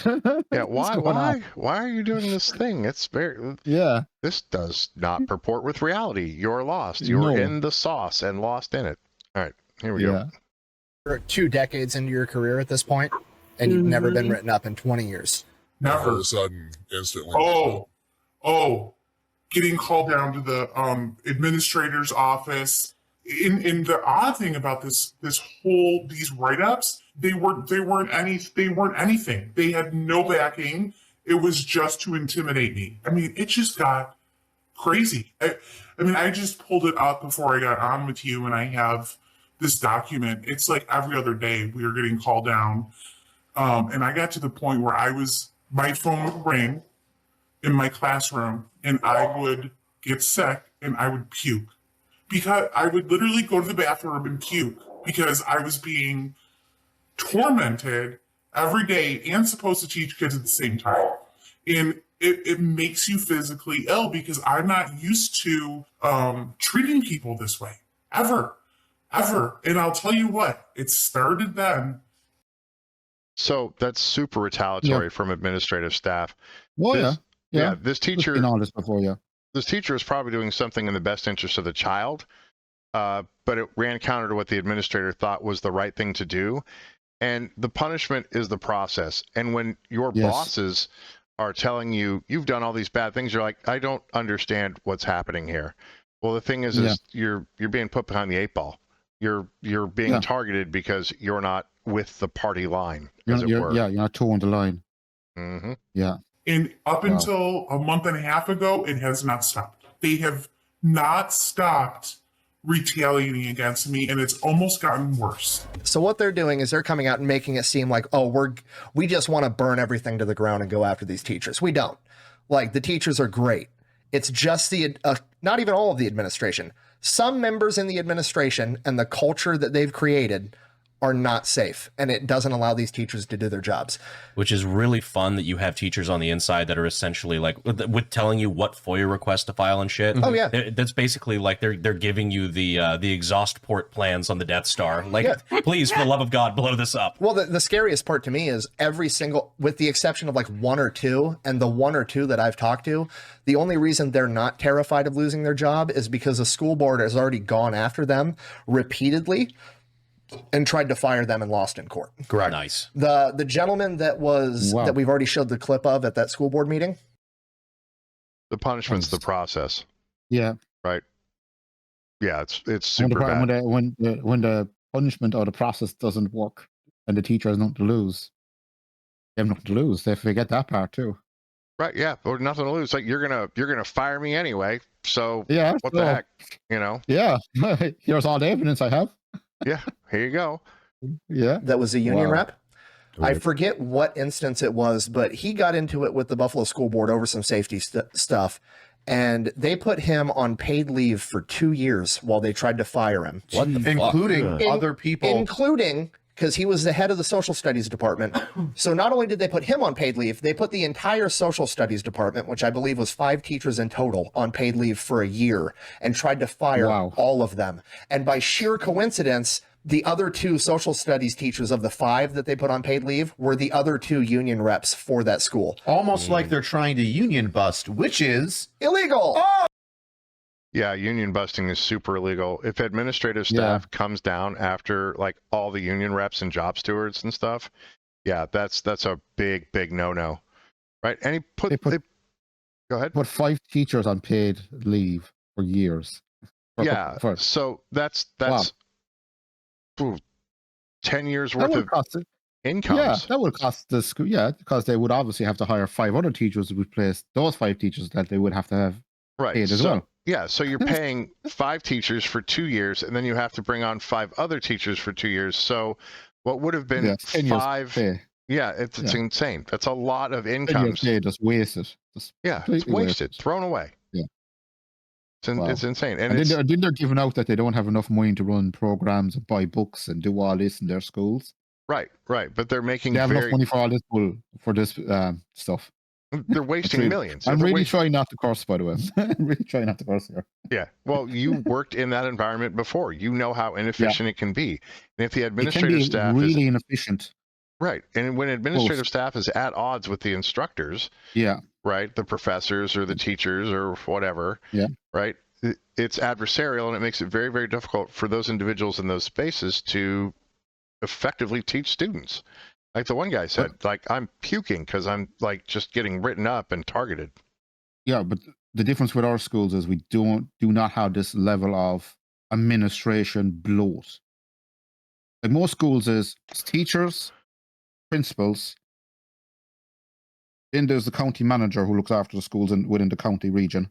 [SPEAKER 1] Why are you doing this thing? It's very This does not purport with reality. You're lost. You're in the sauce and lost in it. All right, here we go.
[SPEAKER 9] You're 2 decades into your career at this point, and you've never been written up in 20 years.
[SPEAKER 13] Never. All of a sudden, instantly. Getting called down to the administrator's office. And the odd thing about these write-ups, they weren't anything. They had no backing. It was just to intimidate me. I mean, it just got crazy. I just pulled it up before I got on with you, and I have this document. It's like every other day we were getting called down. And I got to the point where my phone would ring in my classroom and I would get sick and I would puke. Because I would literally go to the bathroom and puke because I was being tormented every day and supposed to teach kids at the same time. And it makes you physically ill because I'm not used to treating people this way, ever. And I'll tell you what, it started then.
[SPEAKER 1] So that's super retaliatory from administrative staff.
[SPEAKER 2] Well,
[SPEAKER 1] this teacher
[SPEAKER 2] been on this before,
[SPEAKER 1] this teacher is probably doing something in the best interest of the child, but it ran counter to what the administrator thought was the right thing to do. And the punishment is the process. And when your bosses are telling you you've done all these bad things, you're like, I don't understand what's happening here. Well, the thing is you're being put behind the 8 ball. You're being targeted because you're not with the party line, as it were.
[SPEAKER 2] Yeah, you're not towing the line.
[SPEAKER 1] Mm-hmm.
[SPEAKER 2] Yeah.
[SPEAKER 13] And up until a month and a half ago, it has not stopped. They have not stopped retaliating against me, and it's almost gotten worse.
[SPEAKER 9] So what they're doing is they're coming out and making it seem like, oh, we just want to burn everything to the ground and go after these teachers. We don't. Like, the teachers are great. It's just the not even all of the administration. Some members in the administration and the culture that they've created are not safe, and it doesn't allow these teachers to do their jobs.
[SPEAKER 8] Which is really fun that you have teachers on the inside that are essentially like with telling you what FOIA request to file and shit.
[SPEAKER 9] Oh yeah,
[SPEAKER 8] that's basically like they're giving you the exhaust port plans on the Death Star. Like, please, for the love of God, blow this up.
[SPEAKER 9] Well, the scariest part to me is every single, with the exception of like 1 or 2, and the 1 or 2 that I've talked to, the only reason they're not terrified of losing their job is because the school board has already gone after them repeatedly and tried to fire them and lost in court.
[SPEAKER 3] Correct.
[SPEAKER 8] Nice.
[SPEAKER 9] The gentleman that we've already showed the clip of at that school board meeting.
[SPEAKER 1] The punishment's the process.
[SPEAKER 2] Yeah.
[SPEAKER 1] Right. Yeah, it's super bad.
[SPEAKER 2] When the punishment or the process doesn't work and the teacher has nothing to lose, they have nothing to lose. They forget that part too.
[SPEAKER 1] Right. Yeah. Or nothing to lose. Like, you're gonna fire me anyway. So what the heck? You know?
[SPEAKER 2] Yeah. Here's all the evidence I have.
[SPEAKER 1] Yeah, here you go.
[SPEAKER 2] Yeah.
[SPEAKER 9] That was a union rep. I forget what instance it was, but he got into it with the Buffalo School Board over some safety stuff, and they put him on paid leave for 2 years while they tried to fire him.
[SPEAKER 3] What the fuck? Including other people.
[SPEAKER 9] Including, because he was the head of the social studies department. So not only did they put him on paid leave, they put the entire social studies department, which I believe was 5 teachers in total, on paid leave for a year and tried to fire all of them. And by sheer coincidence, the other 2 social studies teachers of the 5 that they put on paid leave were the other 2 union reps for that school.
[SPEAKER 3] Almost like they're trying to union bust, which is
[SPEAKER 9] illegal.
[SPEAKER 3] Oh!
[SPEAKER 1] Yeah, union busting is super illegal. If administrative staff comes down after like all the union reps and job stewards and stuff, yeah, that's a big no-no, right? And go ahead.
[SPEAKER 2] Put 5 teachers on paid leave for years.
[SPEAKER 1] So that's 10 years worth of incomes.
[SPEAKER 2] Yeah, that would cost the school. Yeah, because they would obviously have to hire 5 other teachers to replace those 5 teachers that they would have to have paid as well.
[SPEAKER 1] Yeah, so you're paying 5 teachers for 2 years, and then you have to bring on 5 other teachers for 2 years. So what would have been 5? Yeah, it's insane. That's a lot of incomes.
[SPEAKER 2] Just wasted.
[SPEAKER 1] It's wasted, thrown away.
[SPEAKER 2] Yeah,
[SPEAKER 1] it's insane. And
[SPEAKER 2] then they're giving out that they don't have enough money to run programs and buy books and do all this in their schools.
[SPEAKER 1] Right. But they're making
[SPEAKER 2] they have enough money for all this stuff.
[SPEAKER 1] They're wasting millions.
[SPEAKER 2] I'm really trying not to curse, by the way. I'm really trying not to curse here.
[SPEAKER 1] Yeah. Well, you worked in that environment before. You know how inefficient it can be. And if the administrative staff
[SPEAKER 2] is really inefficient.
[SPEAKER 1] Right. And when administrative staff is at odds with the instructors, right, the professors or the teachers or whatever, right, it's adversarial, and it makes it very, very difficult for those individuals in those spaces to effectively teach students. Like the one guy said, like, I'm puking because I'm like just getting written up and targeted.
[SPEAKER 2] Yeah, but the difference with our schools is we do not have this level of administration bloat. Like most schools is teachers, principals, then there's the county manager who looks after the schools within the county region.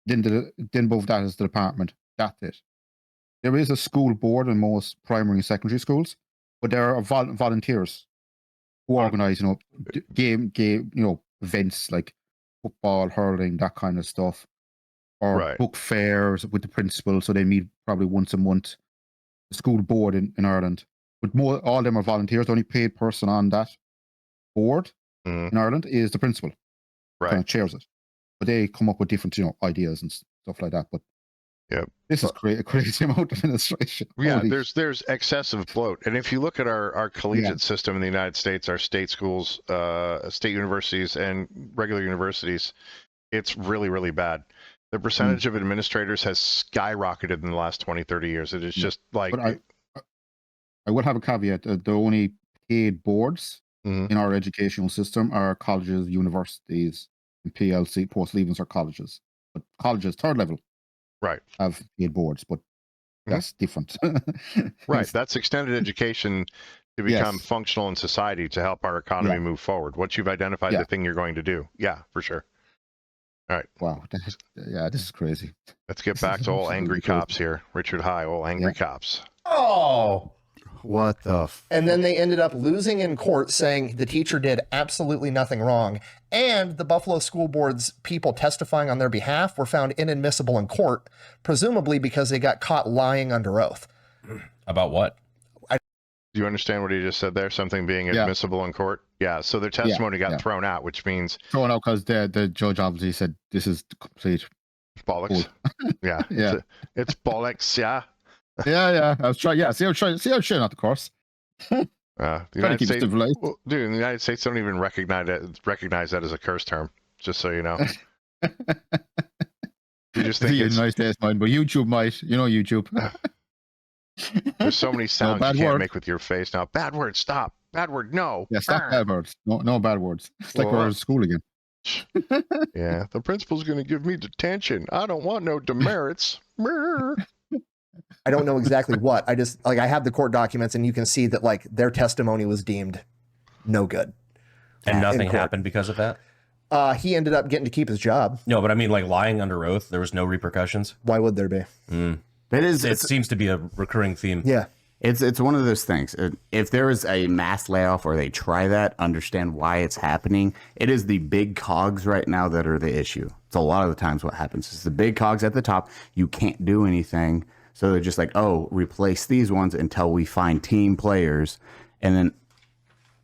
[SPEAKER 2] Then above that is the department. That's it. There is a school board in most primary and secondary schools, but there are volunteers who organize, game, events like football, hurling, that kind of stuff, or book fairs with the principal. So they meet probably once a month. The school board in Ireland, but all of them are volunteers. The only paid person on that board in Ireland is the principal. Kind of chairs it, but they come up with different, ideas and stuff like that. But this is a crazy amount of administration.
[SPEAKER 1] Yeah, there's excessive bloat, and if you look at our collegiate system in the United States, our state schools, state universities, and regular universities, it's really, really bad. The percentage of administrators has skyrocketed in the last 20, 30 years. It is just like.
[SPEAKER 2] But I would have a caveat. The only paid boards in our educational system are colleges, universities, and PLC, post-leavings are colleges. But colleges, third level,
[SPEAKER 1] right,
[SPEAKER 2] have paid boards, but that's different.
[SPEAKER 1] Right. That's extended education to become functional in society to help our economy move forward. Once you've identified the thing you're going to do. Yeah, for sure. All right.
[SPEAKER 2] Wow. This is crazy.
[SPEAKER 1] Let's get back to old angry cops here. Richard High, old angry cops.
[SPEAKER 9] Oh.
[SPEAKER 3] What the?
[SPEAKER 9] And then they ended up losing in court, saying the teacher did absolutely nothing wrong. And the Buffalo School Board's people testifying on their behalf were found inadmissible in court, presumably because they got caught lying under oath.
[SPEAKER 8] About what?
[SPEAKER 1] Do you understand what he just said there? Something being admissible in court? Yeah. So their testimony got thrown out, which means
[SPEAKER 2] thrown out because the judge obviously said this is complete
[SPEAKER 1] bollocks. Yeah. It's bollocks. Yeah.
[SPEAKER 2] Yeah. I was trying. Yeah. See how shit out the course.
[SPEAKER 1] The United States, well, dude, in the United States, don't even recognize that as a curse term. Just so you know. You just think it's
[SPEAKER 2] United States might, but YouTube might. You know, YouTube.
[SPEAKER 1] There's so many sounds you can't make with your face now. Bad word, stop. Bad word, no.
[SPEAKER 2] Yeah, stop bad words. No bad words. It's like we're in school again.
[SPEAKER 1] Yeah, the principal's going to give me detention. I don't want no demerits.
[SPEAKER 9] I don't know exactly what. I just I have the court documents, and you can see that their testimony was deemed no good.
[SPEAKER 8] And nothing happened because of that?
[SPEAKER 9] He ended up getting to keep his job.
[SPEAKER 8] No, but I mean, lying under oath, there was no repercussions.
[SPEAKER 9] Why would there be?
[SPEAKER 8] It seems to be a recurring theme.
[SPEAKER 9] Yeah.
[SPEAKER 4] It's one of those things. If there is a mass layoff or they try that, understand why it's happening. It is the big cogs right now that are the issue. It's a lot of the times what happens is the big cogs at the top. You can't do anything. So they're just like, oh, replace these ones until we find team players, and then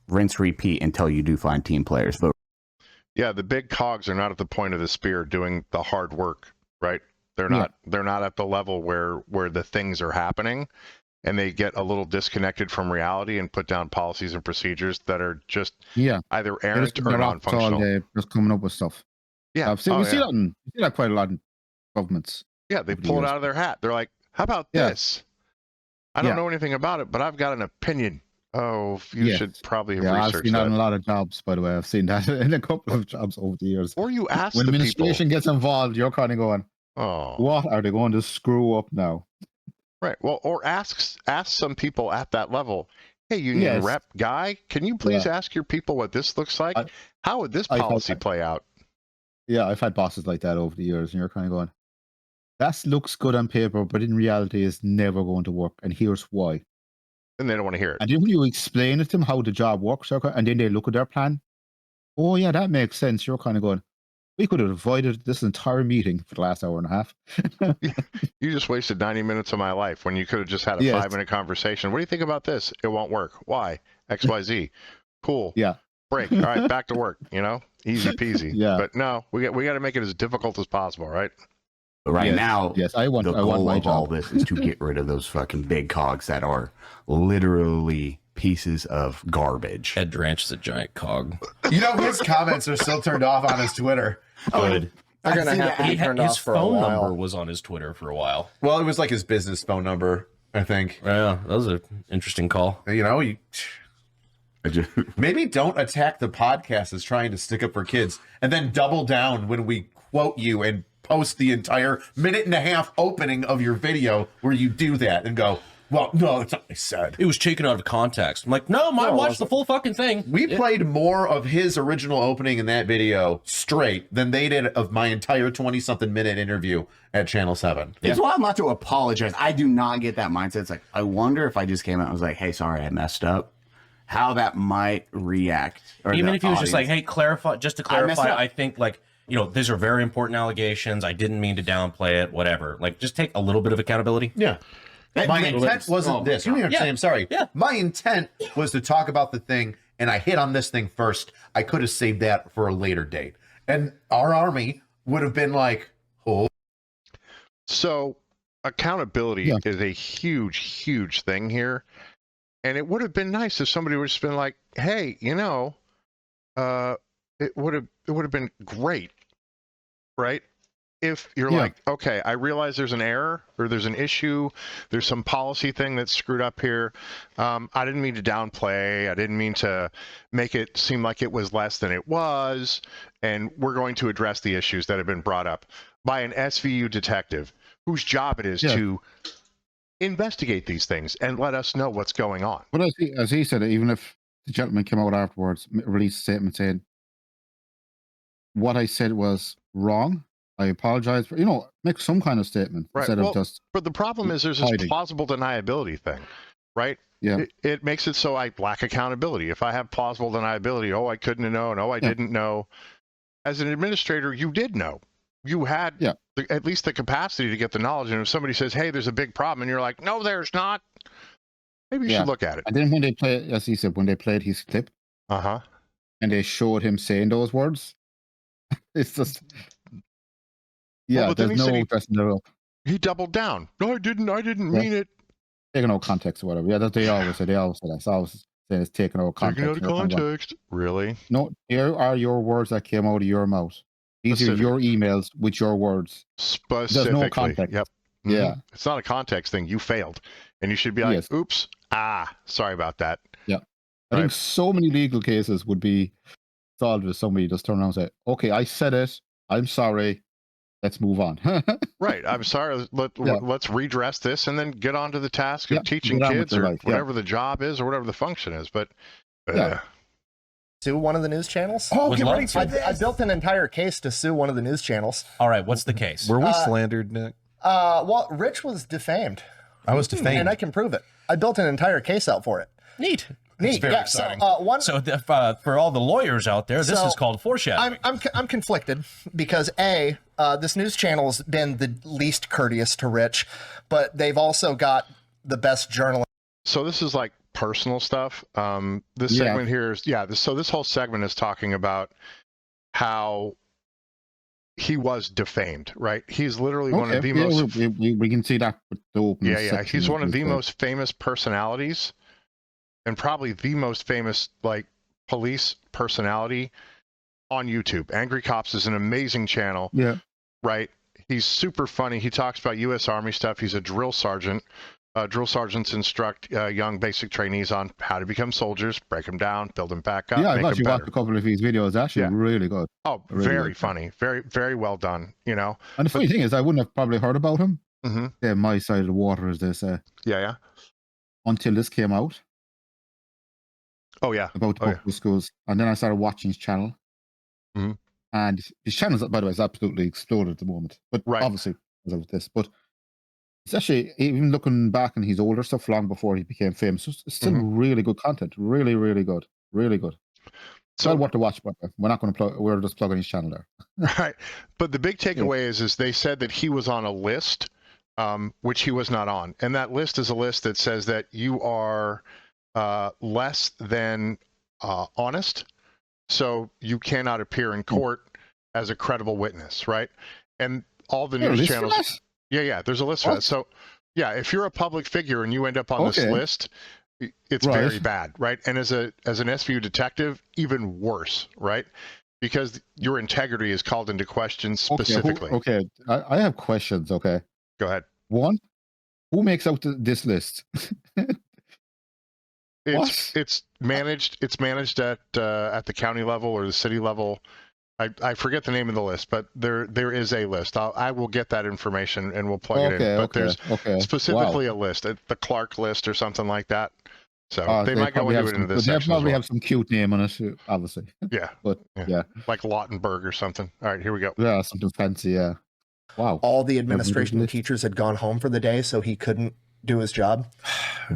[SPEAKER 4] rinse, repeat until you do find team players. But
[SPEAKER 1] yeah, the big cogs are not at the point of the spear doing the hard work, right? They're not at the level where the things are happening, and they get a little disconnected from reality and put down policies and procedures that are just either errant or non-functional.
[SPEAKER 2] Just coming up with stuff.
[SPEAKER 1] Yeah,
[SPEAKER 2] we see that quite a lot in governments.
[SPEAKER 1] Yeah, they pull it out of their hat. They're like, how about this? I don't know anything about it, but I've got an opinion. Oh, you should probably have researched
[SPEAKER 2] I've seen that in a lot of jobs, by the way. I've seen that in a couple of jobs over the years.
[SPEAKER 1] Or you ask
[SPEAKER 2] when
[SPEAKER 1] the
[SPEAKER 2] administration
[SPEAKER 1] people,
[SPEAKER 2] gets involved, you're kind of going,
[SPEAKER 1] oh,
[SPEAKER 2] what are they going to screw up now?
[SPEAKER 1] Right. Well, or ask some people at that level. Hey, union rep guy, can you please ask your people what this looks like? How would this policy play out?
[SPEAKER 2] Yeah, I've had bosses like that over the years, and you're kind of going, that looks good on paper, but in reality, it's never going to work. And here's why.
[SPEAKER 1] And they don't want to hear it.
[SPEAKER 2] And then when you explain it to them how the job works, and then they look at their plan, oh, yeah, that makes sense. You're kind of going, we could have avoided this entire meeting for the last hour and a half.
[SPEAKER 1] You just wasted 90 minutes of my life when you could have just had a 5-minute conversation. What do you think about this? It won't work. Why? XYZ. Cool.
[SPEAKER 2] Yeah.
[SPEAKER 1] Break. All right, back to work, Easy peasy.
[SPEAKER 2] Yeah.
[SPEAKER 1] But no, we got to make it as difficult as possible, right?
[SPEAKER 4] But now,
[SPEAKER 2] I want my job.
[SPEAKER 4] All this is to get rid of those fucking big cogs that are literally pieces of garbage.
[SPEAKER 8] Ed Ranch is a giant cog.
[SPEAKER 3] His comments are still turned off on his Twitter.
[SPEAKER 8] Good.
[SPEAKER 9] They're going to have to be turned off for a while.
[SPEAKER 8] His phone number was on his Twitter for a while.
[SPEAKER 3] Well, it was like his business phone number, I think.
[SPEAKER 8] Yeah, that was an interesting call.
[SPEAKER 3] Maybe don't attack the podcast as trying to stick up for kids, and then double down when we quote you and post the entire 1.5-minute opening of your video where you do that and go, well, no, that's not what I said.
[SPEAKER 8] It was taken out of context. I'm like, no, watch the full fucking thing.
[SPEAKER 3] We played more of his original opening in that video straight than they did of my entire 20-something minute interview at Channel 7.
[SPEAKER 4] It's wild not to apologize. I do not get that mindset. It's like, I wonder if I just came out and was like, hey, sorry, I messed up. How that might react.
[SPEAKER 8] Even if he was just like, hey, clarify, I think these are very important allegations. I didn't mean to downplay it, whatever. Just take a little bit of accountability.
[SPEAKER 3] Yeah. My intent wasn't this. You know what I'm saying? I'm sorry. Yeah. My intent was to talk about the thing, and I hit on this thing first. I could have saved that for a later date. And our army would have been like, oh.
[SPEAKER 1] So accountability is a huge, huge thing here. And it would have been nice if somebody would have just been like, hey, it would have been great, right? if you're like, okay, I realize there's an error or there's an issue, there's some policy thing that's screwed up here. I didn't mean to downplay. I didn't mean to make it seem like it was less than it was. And we're going to address the issues that have been brought up by an SVU detective whose job it is to investigate these things and let us know what's going on.
[SPEAKER 2] But as he said, even if the gentleman came out afterwards, released a statement saying, what I said was wrong. I apologize for, make some kind of statement instead of just.
[SPEAKER 1] But the problem is there's this plausible deniability thing, right?
[SPEAKER 2] Yeah.
[SPEAKER 1] It makes it so I lack accountability. If I have plausible deniability, I couldn't have known, I didn't know. As an administrator, you did know. You had at least the capacity to get the knowledge. And if somebody says, hey, there's a big problem, and you're like, no, there's not, maybe you should look at it.
[SPEAKER 2] And then when they play, as he said, when they played his clip, and they showed him saying those words, it's just, there's no dressing it up.
[SPEAKER 1] He doubled down. No, I didn't mean it.
[SPEAKER 2] Taking out context or whatever. Yeah, that they always say. They always say that. So I was saying it's taken out of context.
[SPEAKER 1] Taken out of context. Really?
[SPEAKER 2] No, here are your words that came out of your mouth. These are your emails with your words.
[SPEAKER 1] Specifically.
[SPEAKER 2] There's no context.
[SPEAKER 1] Yep. Mm-hmm.
[SPEAKER 2] Yeah.
[SPEAKER 1] It's not a context thing. You failed. And you should be like, oops, sorry about that.
[SPEAKER 2] Yeah. I think so many legal cases would be solved if somebody just turned around and say, okay, I said it. I'm sorry. Let's move on.
[SPEAKER 1] Right. I'm sorry. Let's redress this and then get on to the task of teaching kids or whatever the job is or whatever the function is. But
[SPEAKER 9] sue one of the news channels?
[SPEAKER 8] Oh, get ready for
[SPEAKER 9] I built an entire case to sue one of the news channels.
[SPEAKER 8] All right, what's the case?
[SPEAKER 11] Were we slandered, Nick?
[SPEAKER 9] Well, Rich was defamed.
[SPEAKER 3] I was defamed.
[SPEAKER 9] And I can prove it. I built an entire case out for it.
[SPEAKER 8] Neat.
[SPEAKER 9] Neat.
[SPEAKER 8] Very exciting. So for all the lawyers out there, this is called foreshadowing.
[SPEAKER 9] I'm conflicted because this news channel's been the least courteous to Rich, but they've also got the best journalists.
[SPEAKER 1] So this is like personal stuff. This segment here is so this whole segment is talking about how he was defamed, right? He's literally one of the most.
[SPEAKER 2] We can see that with the open
[SPEAKER 1] He's one of the most famous personalities, and probably the most famous police personality on YouTube. Angry Cops is an amazing channel.
[SPEAKER 2] Yeah.
[SPEAKER 1] Right. He's super funny. He talks about U.S. Army stuff. He's a drill sergeant. Drill sergeants instruct young basic trainees on how to become soldiers, break them down, build them back up.
[SPEAKER 2] Yeah, I've actually watched a couple of his videos. Actually, really good.
[SPEAKER 1] Oh,
[SPEAKER 2] really
[SPEAKER 1] very funny. Very, very well done.
[SPEAKER 2] And the funny thing is, I wouldn't have probably heard about him.
[SPEAKER 1] Mm-hmm.
[SPEAKER 2] Yeah, my side of the water, as they say.
[SPEAKER 1] Yeah.
[SPEAKER 2] Until this came out.
[SPEAKER 1] Oh yeah.
[SPEAKER 2] About the schools, and then I started watching his channel.
[SPEAKER 1] Mm-hmm.
[SPEAKER 2] And his channel, by the way, is absolutely exploded at the moment. But obviously, because of this, but. It's actually, even looking back on his older stuff long before he became famous, it's still really good content. Really, really good. Really good. So worth to watch, but we're not going to plug, we're just plugging his channel there.
[SPEAKER 1] Right. But the big takeaway is they said that he was on a list, which he was not on. And that list is a list that says that you are less than honest. So you cannot appear in court as a credible witness, right? And all the news channels. Yeah, there's a list for that. So, if you're a public figure and you end up on this list, it's very bad, right? And as an SVU detective, even worse, right? Because your integrity is called into question specifically.
[SPEAKER 2] Okay, I have questions. Okay,
[SPEAKER 1] go ahead.
[SPEAKER 2] One, who makes out this list?
[SPEAKER 1] It's managed. It's managed at the county level or the city level. I forget the name of the list, but there is a list. I will get that information and we'll plug it in. But there's specifically a list, the Clark list or something like that. So they might go into this section.
[SPEAKER 2] They probably have some cute name on it, obviously.
[SPEAKER 1] Yeah.
[SPEAKER 2] But
[SPEAKER 1] like Lautenberg or something. All right, here we go.
[SPEAKER 2] Yeah, something fancy. Yeah. Wow.
[SPEAKER 9] All the administration teachers had gone home for the day, so he couldn't do his job.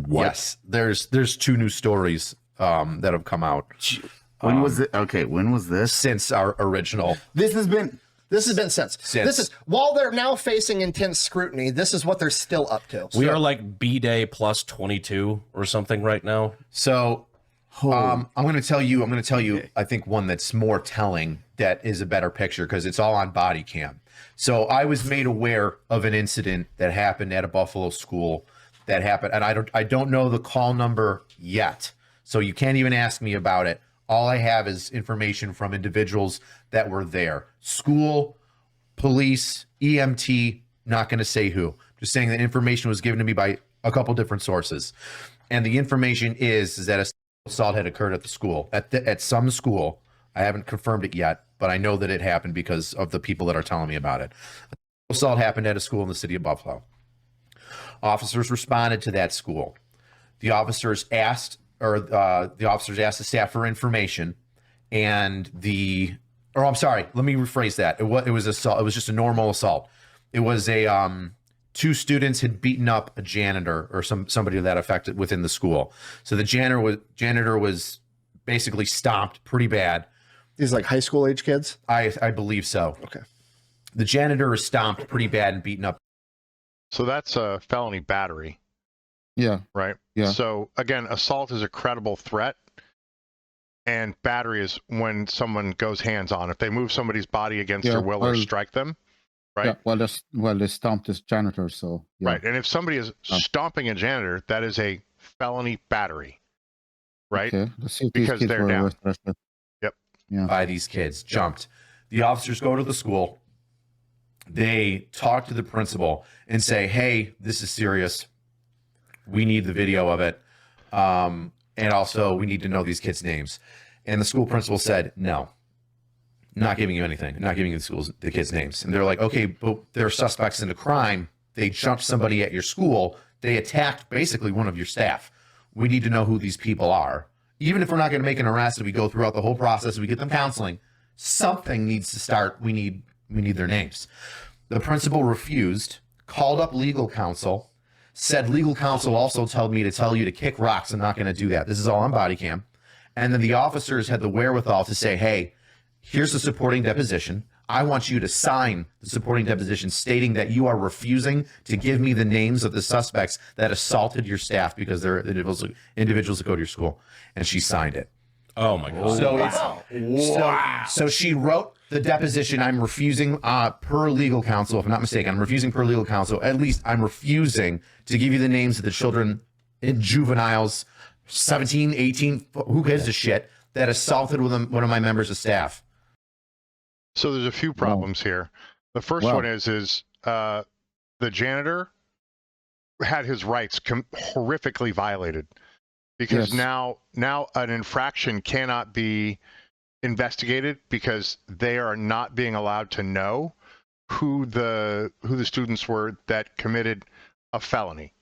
[SPEAKER 3] Yes, there's 2 new stories that have come out.
[SPEAKER 4] When was it? Okay, when was this?
[SPEAKER 3] Since our original.
[SPEAKER 9] This has been since. This is while they're now facing intense scrutiny. This is what they're still up to.
[SPEAKER 8] We are like B-Day plus 22 or something right now.
[SPEAKER 3] So, I'm going to tell you. I think one that's more telling that is a better picture because it's all on body cam. So I was made aware of an incident that happened at a Buffalo school that happened, and I don't know the call number yet. So you can't even ask me about it. All I have is information from individuals that were there. School police, EMT, not going to say who. Just saying that information was given to me by a couple different sources. And the information is that a assault had occurred at the school, at some school. I haven't confirmed it yet, but I know that it happened because of the people that are telling me about it. Assault happened at a school in the city of Buffalo. Officers responded to that school. The officers asked the staff for information, and I'm sorry, let me rephrase that. It was assault. It was just a normal assault. It was two students had beaten up a janitor or somebody that affected within the school. So the janitor was basically stomped pretty bad.
[SPEAKER 9] These like high school age kids?
[SPEAKER 3] I believe so.
[SPEAKER 9] Okay.
[SPEAKER 3] The janitor is stomped pretty bad and beaten up.
[SPEAKER 1] So that's a felony battery.
[SPEAKER 2] Yeah.
[SPEAKER 1] Right?
[SPEAKER 2] Yeah.
[SPEAKER 1] So again, assault is a credible threat, and battery is when someone goes hands-on. If they move somebody's body against their will or strike them, right?
[SPEAKER 2] Yeah, they stomped this janitor, so yeah.
[SPEAKER 1] Right. And if somebody is stomping a janitor, that is a felony battery. Right?
[SPEAKER 2] Okay. Let's see if these
[SPEAKER 1] Because
[SPEAKER 2] kids
[SPEAKER 1] they're
[SPEAKER 2] were
[SPEAKER 1] down.
[SPEAKER 2] arrested.
[SPEAKER 1] Yep.
[SPEAKER 2] Yeah.
[SPEAKER 3] By these kids, jumped. The officers go to the school. They talk to the principal and say, hey, this is serious. We need the video of it. And also, we need to know these kids' names. And the school principal said, no, not giving you anything, not giving you the kids' names. And they're like, okay, but they're suspects in a crime. They jumped somebody at your school. They attacked basically one of your staff. We need to know who these people are. Even if we're not going to make an arrest, and we go throughout the whole process, we get them counseling, something needs to start. We need their names. The principal refused, called up legal counsel, said legal counsel also told me to tell you to kick rocks. I'm not going to do that. This is all on body cam. And then the officers had the wherewithal to say, hey, here's the supporting deposition. I want you to sign the supporting deposition stating that you are refusing to give me the names of the suspects that assaulted your staff because they're individuals that go to your school. And she signed it.
[SPEAKER 8] Oh my God.
[SPEAKER 3] So she wrote the deposition. I'm refusing per legal counsel, if I'm not mistaken. I'm refusing per legal counsel. At least I'm refusing to give you the names of the children in juveniles, 17, 18, who gives a shit, that assaulted one of my members of staff.
[SPEAKER 1] So there's a few problems here. The first one is the janitor had his rights horrifically violated. Because now an infraction cannot be investigated because they are not being allowed to know who the students were that committed a felony,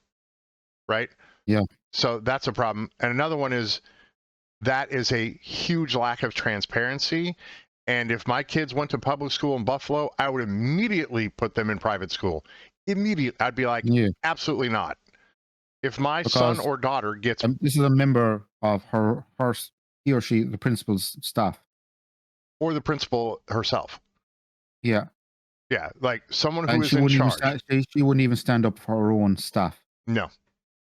[SPEAKER 1] right?
[SPEAKER 2] Yeah.
[SPEAKER 1] So that's a problem. And another one is that is a huge lack of transparency. And if my kids went to public school in Buffalo, I would immediately put them in private school. Immediately, I'd be like, absolutely not. If my son or daughter gets...
[SPEAKER 2] this is a member of he or she, the principal's staff.
[SPEAKER 1] Or the principal herself.
[SPEAKER 2] Yeah.
[SPEAKER 1] Yeah, like someone who is in charge.
[SPEAKER 2] She wouldn't even stand up for her own staff.
[SPEAKER 1] No.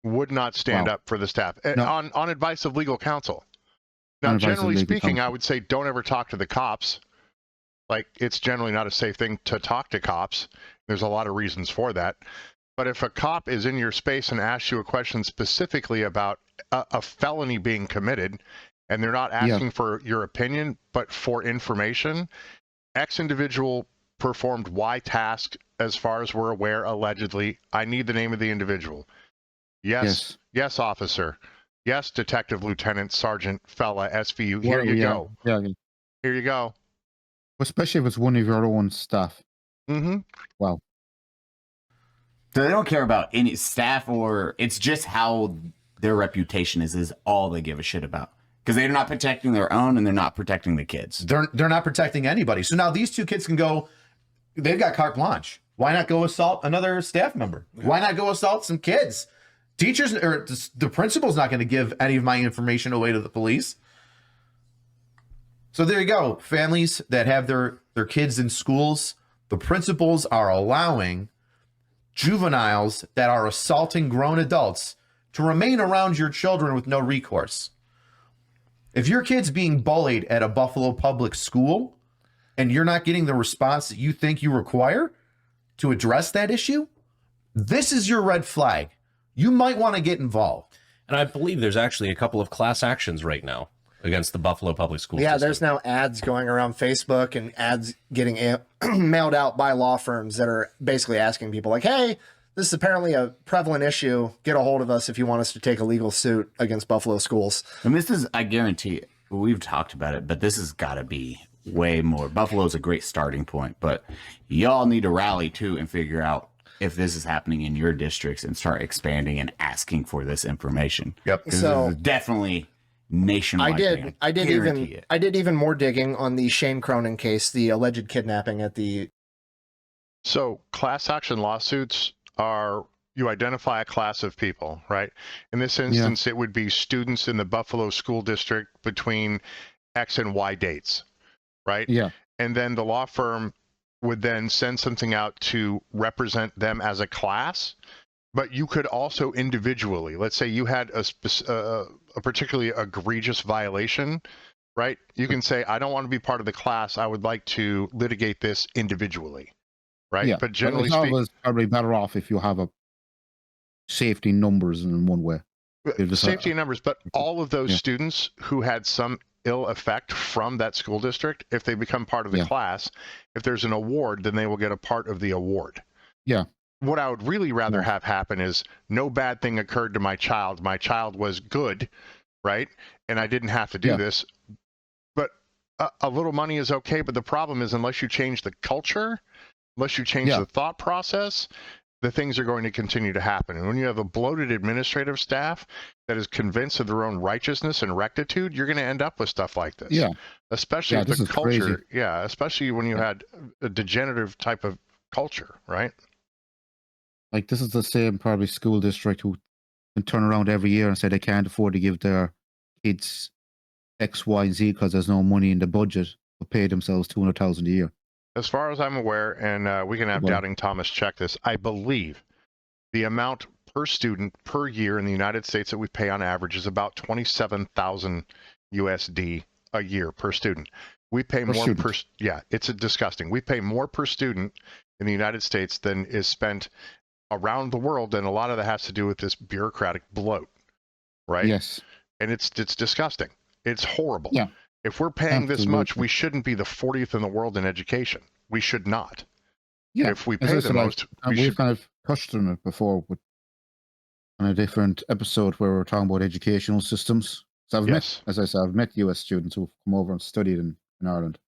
[SPEAKER 1] Would not stand up for the staff. No. On advice of legal counsel. Now, generally speaking, I would say don't ever talk to the cops. Like, it's generally not a safe thing to talk to cops. There's a lot of reasons for that. But if a cop is in your space and asks you a question specifically about a felony being committed, and they're not asking for your opinion, but for information, X individual performed Y task, as far as we're aware, allegedly. I need the name of the individual. Yes, officer. Yes, detective, lieutenant, sergeant, fella, SVU. Here you go.
[SPEAKER 2] Yeah.
[SPEAKER 1] Here you go.
[SPEAKER 2] Especially if it's one of your own staff.
[SPEAKER 1] Mm-hmm.
[SPEAKER 2] Wow.
[SPEAKER 4] So they don't care about any staff, or it's just how their reputation is all they give a shit about. Because they're not protecting their own and they're not protecting the kids.
[SPEAKER 3] They're not protecting anybody. So now these two kids can go, they've got carte blanche. Why not go assault another staff member? Why not go assault some kids? Teachers or the principal's not going to give any of my information away to the police. So there you go. Families that have their kids in schools, the principals are allowing juveniles that are assaulting grown adults to remain around your children with no recourse. If your kid's being bullied at a Buffalo public school and you're not getting the response that you think you require to address that issue, this is your red flag. You might want to get involved.
[SPEAKER 8] And I believe there's actually a couple of class actions right now against the Buffalo Public Schools.
[SPEAKER 9] Yeah,
[SPEAKER 8] system.
[SPEAKER 9] there's now ads going around Facebook and ads getting mailed out by law firms that are basically asking people like, hey, this is apparently a prevalent issue. Get a hold of us if you want us to take a legal suit against Buffalo schools.
[SPEAKER 4] And this is, I guarantee, we've talked about it, but this has got to be way more. Buffalo's a great starting point, but y'all need to rally too and figure out if this is happening in your districts and start expanding and asking for this information.
[SPEAKER 3] Yep.
[SPEAKER 4] So definitely nationwide.
[SPEAKER 9] I did even more digging on the Shane Cronin case, the alleged kidnapping at the.
[SPEAKER 1] So class action lawsuits are, you identify a class of people, right? In this instance, it would be students in the Buffalo school district between X and Y dates, right?
[SPEAKER 2] Yeah.
[SPEAKER 1] And then the law firm would then send something out to represent them as a class, but you could also individually, let's say you had a particularly egregious violation, right? You can say, I don't want to be part of the class. I would like to litigate this individually, right?
[SPEAKER 2] Yeah.
[SPEAKER 1] But generally
[SPEAKER 2] speaking,
[SPEAKER 1] speaking,
[SPEAKER 2] it's probably better off if you have a safety numbers in one way.
[SPEAKER 1] Safety numbers, but all of those students who had some ill effect from that school district, if they become part of the class, if there's an award, then they will get a part of the award.
[SPEAKER 2] Yeah.
[SPEAKER 1] What I would really rather have happen is no bad thing occurred to my child. My child was good, right? And I didn't have to do this. But a little money is okay. But the problem is, unless you change the culture, unless you change the thought process, the things are going to continue to happen. And when you have a bloated administrative staff that is convinced of their own righteousness and rectitude, you're going to end up with stuff like this.
[SPEAKER 2] Yeah.
[SPEAKER 1] Especially if the culture, especially when you had a degenerative type of culture, right?
[SPEAKER 2] Like, this is the same probably school district who can turn around every year and say they can't afford to give their kids X, Y, and Z because there's no money in the budget, but pay themselves $200,000 a year.
[SPEAKER 1] As far as I'm aware, and we can have Doubting Thomas check this, I believe the amount per student per year in the United States that we pay on average is about 27,000 USD a year per student. We pay more per, it's disgusting. We pay more per student in the United States than is spent around the world, and a lot of that has to do with this bureaucratic bloat, right?
[SPEAKER 2] Yes.
[SPEAKER 1] And it's disgusting. It's horrible.
[SPEAKER 2] Yeah.
[SPEAKER 1] If we're paying this much, we shouldn't be the 40th in the world in education. We should not.
[SPEAKER 2] Yeah.
[SPEAKER 1] If we pay the most,
[SPEAKER 2] we've kind of touched on it before with on a different episode where we're talking about educational systems. So I've met, as I said, I've met US students who've come over and studied in Ireland.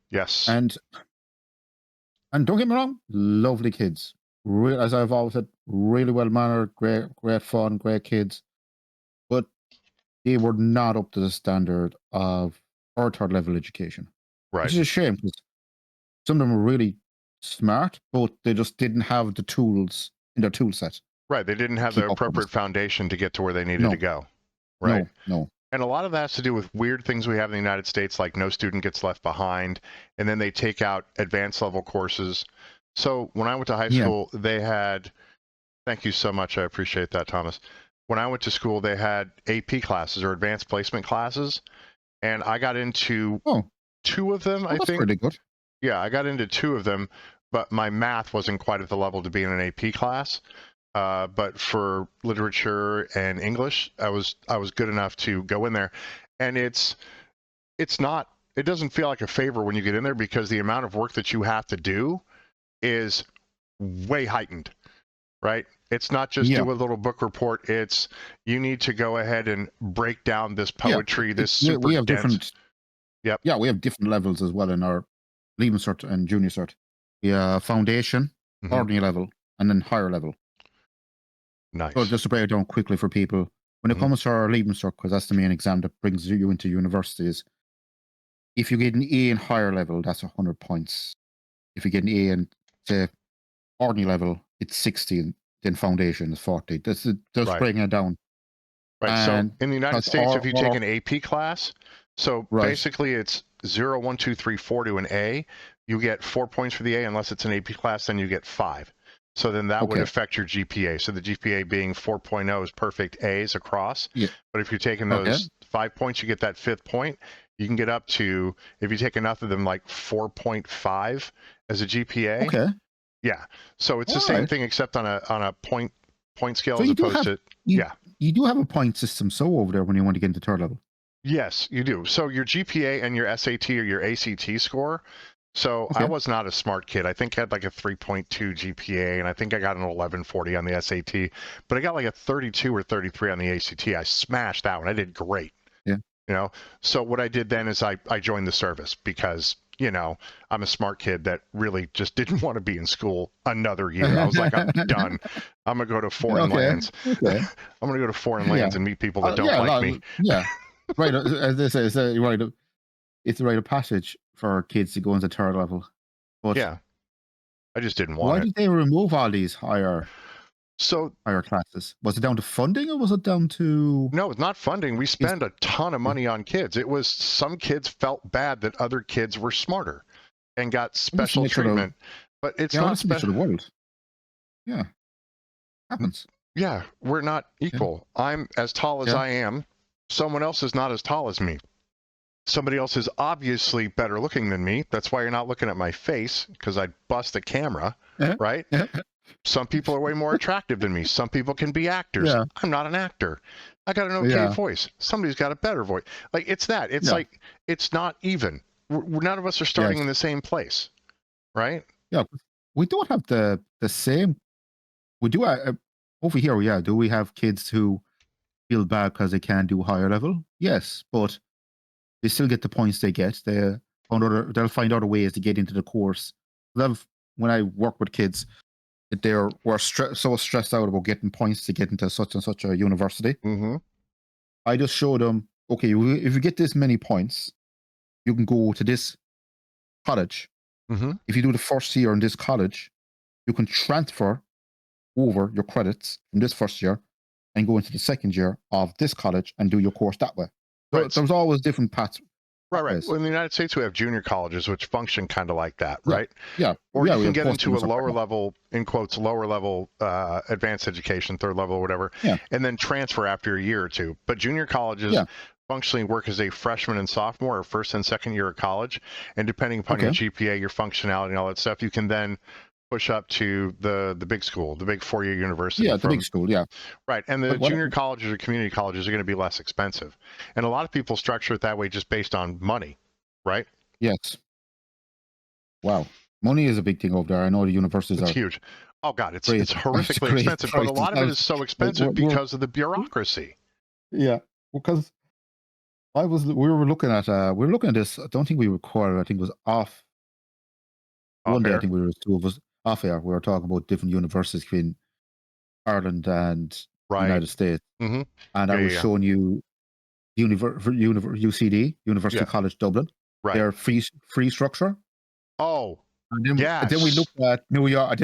[SPEAKER 1] Yes.
[SPEAKER 2] And don't get me wrong, lovely kids. As I've always said, really well mannered, great fun, great kids. But they were not up to the standard of our third level education.
[SPEAKER 1] Right.
[SPEAKER 2] Which is a shame because some of them were really smart, but they just didn't have the tools in their tool set.
[SPEAKER 1] Right. They didn't have the appropriate foundation to get to where they needed to go. Right.
[SPEAKER 2] No.
[SPEAKER 1] And a lot of that has to do with weird things we have in the United States, like no student gets left behind, and then they take out advanced level courses. So when I went to high school, they had, thank you so much. I appreciate that, Thomas. When I went to school, they had AP classes or advanced placement classes, and I got into two of them, I think.
[SPEAKER 2] Pretty good.
[SPEAKER 1] Yeah, I got into two of them, but my math wasn't quite at the level to be in an AP class. But for literature and English, I was good enough to go in there. And it doesn't feel like a favor when you get in there because the amount of work that you have to do is way heightened, right? It's not just do a little book report. It's you need to go ahead and break down this poetry, this super
[SPEAKER 2] we have
[SPEAKER 1] dense.
[SPEAKER 2] different. Yeah, we have different levels as well in our Leaving Cert and Junior Cert. Yeah, foundation, ordinary level, and then higher level.
[SPEAKER 1] Nice.
[SPEAKER 2] So just to break it down quickly for people, when it comes to our Leaving Cert, because that's the main exam that brings you into universities, if you get an A in higher level, that's 100 points. If you get an A in, say, ordinary level, it's 60, and then foundation is 40. That's breaking it down.
[SPEAKER 1] Right. So in the United States, if you take an AP class, so basically it's 0, 1, 2, 3, 4 to an A, you get 4 points for the A. Unless it's an AP class, then you get 5. So then that would affect your GPA. So the GPA being 4.0 is perfect A's across. Yeah. But if you're taking those 5 points, you get that 5th point. You can get up to, if you take enough of them, like 4.5 as a GPA.
[SPEAKER 2] Okay.
[SPEAKER 1] Yeah. So it's the same thing except on a point scale
[SPEAKER 2] so
[SPEAKER 1] as opposed to
[SPEAKER 2] you do have a point system over there when you want to get into third level.
[SPEAKER 1] Yes, you do. So your GPA and your SAT or your ACT score. So I was not a smart kid. I think I had like a 3.2 GPA, and I think I got an 1140 on the SAT, but I got like a 32 or 33 on the ACT. I smashed that one. I did great.
[SPEAKER 2] Yeah.
[SPEAKER 1] You know, so what I did then is I joined the service because, you know, I'm a smart kid that really just didn't want to be in school another year. I was like, I'm done. I'm going to go to foreign lands.
[SPEAKER 2] Okay.
[SPEAKER 1] I'm going to go to foreign lands and meet people that don't like me.
[SPEAKER 2] Yeah. Right. As they say, it's a rite of passage for kids to go into third level. But
[SPEAKER 1] yeah. I just didn't want
[SPEAKER 2] why
[SPEAKER 1] it.
[SPEAKER 2] did they remove all these higher classes? Was it down to funding or was it down to...
[SPEAKER 1] No, it's not funding. We spend a ton of money on kids. It was some kids felt bad that other kids were smarter and got special treatment. But it's not
[SPEAKER 2] special. The world. Yeah. Happens.
[SPEAKER 1] Yeah, we're not equal. Yeah. I'm as tall as I am. Someone else is not as tall as me. Somebody else is obviously better looking than me. That's why you're not looking at my face, because I'd bust the camera, right? Some people are way more attractive than me. Some people can be actors. Yeah. I'm not an actor. I got an okay voice. Somebody's got a better voice. Like, it's that. It's like, it's not even. None of us are starting in the same place, right?
[SPEAKER 2] Yeah, we don't have the same. We do over here. Do we have kids who feel bad because they can't do higher level? Yes, but they still get the points they get. They'll find other ways to get into the course. When I work with kids, were so stressed out about getting points to get into such and such a university.
[SPEAKER 1] Mm-hmm.
[SPEAKER 2] I just show them, okay, if you get this many points, you can go to this college.
[SPEAKER 1] Mm-hmm.
[SPEAKER 2] If you do the first year in this college, you can transfer over your credits from this first year and go into the second year of this college and do your course that way. So there's always different paths.
[SPEAKER 1] Right. Well, in the United States, we have junior colleges, which function kind of like that, right?
[SPEAKER 2] Yeah.
[SPEAKER 1] Or you can get into a lower level, in quotes, lower level advanced education, third level or whatever, and then transfer after a year or two. But junior colleges functionally work as a freshman and sophomore or first and second year of college. And depending upon your GPA, your functionality, and all that stuff, you can then push up to the big school, the big 4-year university.
[SPEAKER 2] Yeah, the big school,
[SPEAKER 1] Right, and the junior colleges or community colleges are going to be less expensive. And a lot of people structure it that way just based on money, right?
[SPEAKER 2] Yes. Wow. Money is a big thing over there. I know the universities
[SPEAKER 1] are huge. Oh, God, it's horrifically expensive, but a lot of it is so expensive because of the bureaucracy.
[SPEAKER 2] Yeah, because we were looking at this. I don't think we recorded. I think it was off. One day, I think we were two of us off air. We were talking about different universities between Ireland and the United States.
[SPEAKER 1] Mm-hmm.
[SPEAKER 2] And I was showing you UCD, University College Dublin.
[SPEAKER 1] Right.
[SPEAKER 2] Their free structure.
[SPEAKER 1] Oh,
[SPEAKER 2] and then we looked at New York.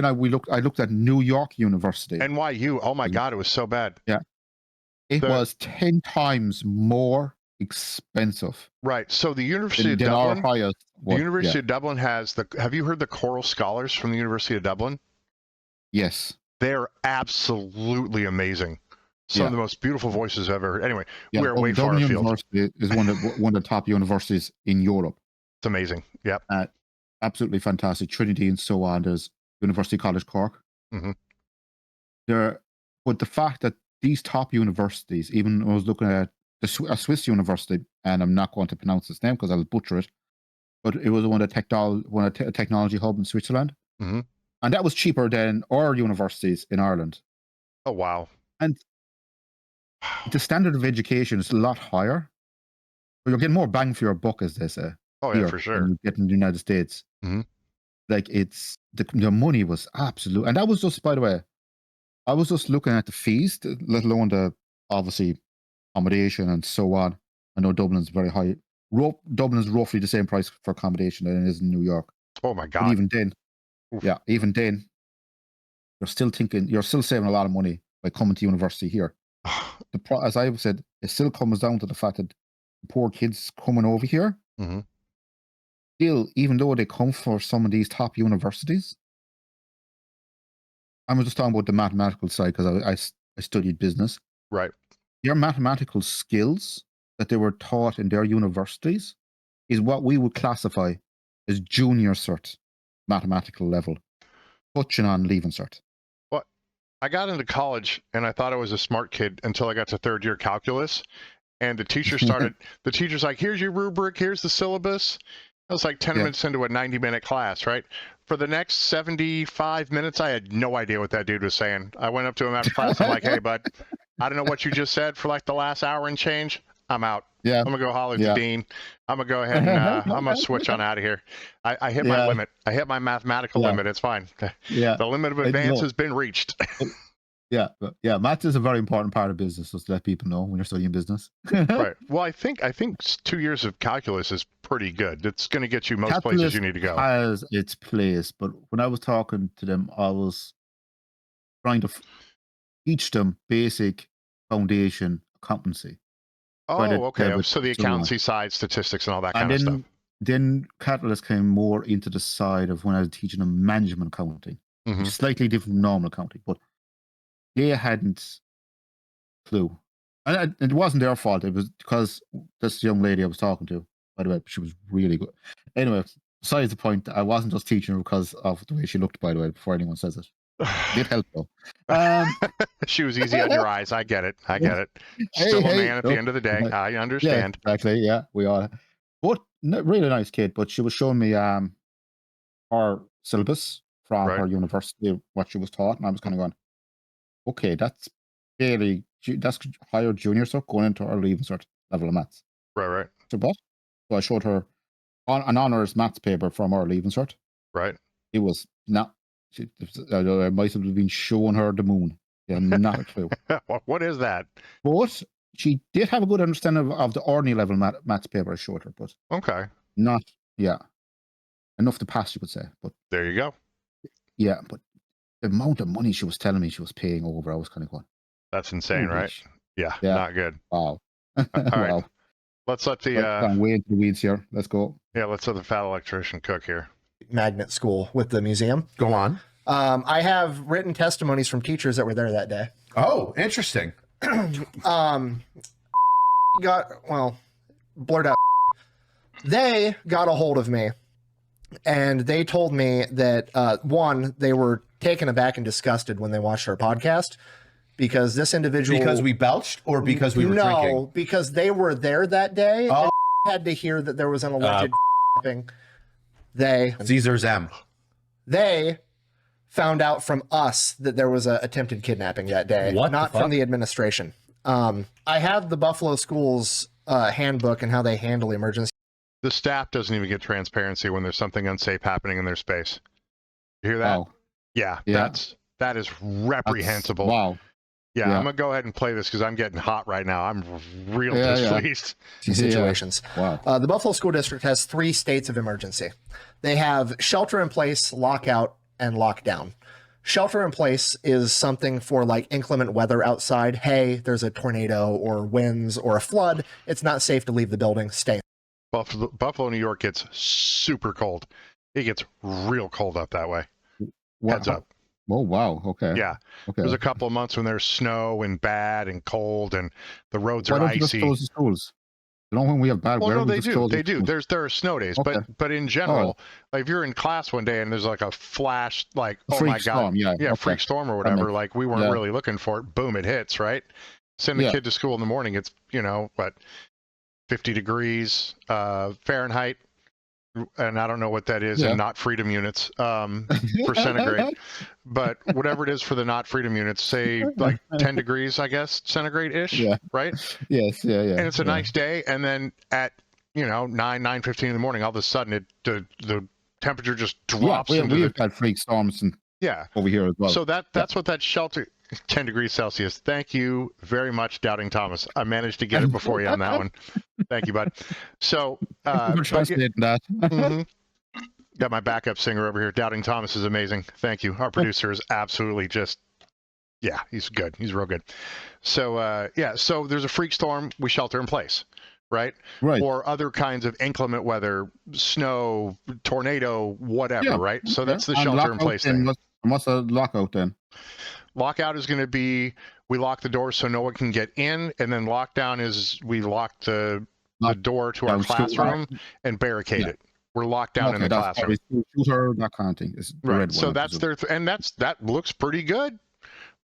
[SPEAKER 2] I looked at New York University.
[SPEAKER 1] NYU. Oh my God, it was so bad.
[SPEAKER 2] Yeah. It was 10 times more expensive.
[SPEAKER 1] Right. So the University of Dublin. The University of Dublin has have you heard the Choral Scholars from the University of Dublin?
[SPEAKER 2] Yes.
[SPEAKER 1] They're absolutely amazing. Some of the most beautiful voices I've ever heard. Anyway, we're way far afield.
[SPEAKER 2] University is one of the top universities in Europe.
[SPEAKER 1] It's amazing. Yep.
[SPEAKER 2] Absolutely fantastic. Trinity and so on. There's University College Cork.
[SPEAKER 1] Mm-hmm.
[SPEAKER 2] But the fact that these top universities, even I was looking at a Swiss university, and I'm not going to pronounce its name because I'll butcher it, but it was one of the technology hub in Switzerland.
[SPEAKER 1] Mm-hmm.
[SPEAKER 2] And that was cheaper than our universities in Ireland.
[SPEAKER 1] Oh, wow.
[SPEAKER 2] And the standard of education is a lot higher. But you're getting more bang for your buck, as they say.
[SPEAKER 1] Oh, yeah, for sure.
[SPEAKER 2] You get in the United States.
[SPEAKER 1] Mm-hmm.
[SPEAKER 2] Like, it's the money was absolute. And that was just, by the way, I was just looking at the fees, let alone the, obviously, accommodation and so on. I know Dublin's very high. Dublin's roughly the same price for accommodation than it is in New York.
[SPEAKER 1] Oh, my God.
[SPEAKER 2] But even then, even then, you're still saving a lot of money by coming to university here. As I said, it still comes down to the fact that the poor kids coming over here, still, even though they come for some of these top universities, I'm just talking about the mathematical side because I studied business.
[SPEAKER 1] Right.
[SPEAKER 2] Their mathematical skills that they were taught in their universities is what we would classify as junior cert mathematical level, touching on leaving cert.
[SPEAKER 1] Well, I got into college and I thought I was a smart kid until I got to third year calculus. And the teacher's like, here's your rubric, here's the syllabus. I was like 10 minutes into a 90-minute class, right? For the next 75 minutes, I had no idea what that dude was saying. I went up to him after class. I'm like, hey, bud, I don't know what you just said for like the last hour and change. I'm out.
[SPEAKER 2] Yeah.
[SPEAKER 1] I'm going to go holler at the dean. I'm going to go ahead and I'm going to switch on out of here. I hit my limit. I hit my mathematical limit. It's fine.
[SPEAKER 2] Yeah.
[SPEAKER 1] The limit of advance has been reached.
[SPEAKER 2] Yeah, maths is a very important part of business, so to let people know when you're studying business.
[SPEAKER 1] Right. Well, I think 2 years of calculus is pretty good. It's going to get you most
[SPEAKER 2] Calculus
[SPEAKER 1] places you need to go.
[SPEAKER 2] has its place, but when I was talking to them, I was trying to teach them basic foundation accountancy.
[SPEAKER 1] Oh, okay. So the accountancy side, statistics, and all that kind of stuff.
[SPEAKER 2] Then calculus came more into the side of when I was teaching them management accounting, which is slightly different from normal accounting, but they hadn't clue. And it wasn't their fault. It was because this young lady I was talking to, by the way, she was really good. Anyway, besides the point, I wasn't just teaching her because of the way she looked, by the way, before anyone says it. It did help, though.
[SPEAKER 1] She was easy on your eyes. I get it. Still a man at the end of the day. I understand.
[SPEAKER 2] Yeah, exactly. Yeah, we are. But really nice kid. But she was showing me her syllabus from her university, what she was taught, and I was kind of going, okay, that's higher junior stuff going into our leaving cert level of maths.
[SPEAKER 1] Right.
[SPEAKER 2] So I showed her an honors maths paper from our leaving cert.
[SPEAKER 1] Right.
[SPEAKER 2] It was not. I might have been showing her the moon. Yeah, not a clue.
[SPEAKER 1] What is that?
[SPEAKER 2] But she did have a good understanding of the ordinary level maths paper I showed her. But not enough to pass, you could say. But
[SPEAKER 1] there you go.
[SPEAKER 2] Yeah, but the amount of money she was telling me she was paying over, I was kind of going,
[SPEAKER 1] that's insane, right? Yeah, not good.
[SPEAKER 2] Wow.
[SPEAKER 1] All right. Let's let
[SPEAKER 2] I'm way into the weeds here. Let's go.
[SPEAKER 1] Yeah, let's let the fat electrician cook here.
[SPEAKER 9] Magnet school with the museum.
[SPEAKER 3] Go on.
[SPEAKER 9] I have written testimonies from teachers that were there that day.
[SPEAKER 3] Oh, interesting.
[SPEAKER 9] Blurt out. They got a hold of me and they told me that one, they were taken aback and disgusted when they watched our podcast because this individual,
[SPEAKER 3] because we belched or because we were drinking?
[SPEAKER 9] No, because they were there that day and had to hear that there was an alleged thing.
[SPEAKER 3] Caesar's M.
[SPEAKER 9] They found out from us that there was an attempted kidnapping that day, not from the administration. I have the Buffalo Schools handbook and how they handle emergency.
[SPEAKER 1] The staff doesn't even get transparency when there's something unsafe happening in their space. You hear that?
[SPEAKER 2] Wow.
[SPEAKER 1] Yeah, that is reprehensible.
[SPEAKER 2] Wow.
[SPEAKER 1] Yeah, I'm gonna go ahead and play this because I'm getting hot right now. I'm real displeased.
[SPEAKER 9] Situations.
[SPEAKER 2] Wow.
[SPEAKER 9] The Buffalo School District has 3 states of emergency. They have shelter in place, lockout, and lockdown. Shelter in place is something for like inclement weather outside. Hey, there's a tornado or winds or a flood. It's not safe to leave the building. Stay.
[SPEAKER 1] Buffalo, New York gets super cold. It gets real cold up that way. Heads up.
[SPEAKER 2] Oh, wow. Okay.
[SPEAKER 1] Yeah.
[SPEAKER 2] Okay.
[SPEAKER 1] There's a couple of months when there's snow and bad and cold and the roads are
[SPEAKER 2] Why don't you
[SPEAKER 1] icy.
[SPEAKER 2] just close the schools? You know when we have bad weather,
[SPEAKER 1] No, they do. They do. There are snow days, but in general, like if you're in class one day and there's like a flash, like oh my god, freak storm or whatever, like we weren't really looking for it. Boom, it hits, right? Send the kid to school in the morning. It's 50 degrees Fahrenheit, and I don't know what that is in not freedom units for centigrade, but whatever it is for the not freedom units, say like 10 degrees, I guess, centigrade-ish, right?
[SPEAKER 2] Yes, yeah.
[SPEAKER 1] And it's a nice day, and then at 9:15 in the morning, all of a sudden the temperature just drops.
[SPEAKER 2] We've had freak storms over here as well.
[SPEAKER 1] So that's what that shelter. 10 degrees Celsius. Thank you very much, Doubting Thomas. I managed to get it before you on that one. Thank you, bud. So,
[SPEAKER 2] that.
[SPEAKER 1] Got my backup singer over here. Doubting Thomas is amazing. Thank you. Our producer is absolutely just, he's good. He's real good. So, so there's a freak storm. We shelter in place, right? Or other kinds of inclement weather, snow, tornado, whatever, right? So that's the shelter in place thing.
[SPEAKER 2] What's a lockout then?
[SPEAKER 1] Lockout is going to be we lock the doors so no one can get in, and then lockdown is we lock the door to our classroom and barricade it. We're locked down in the classroom.
[SPEAKER 2] Shooter, that kind of thing.
[SPEAKER 1] Right. So that's that looks pretty good.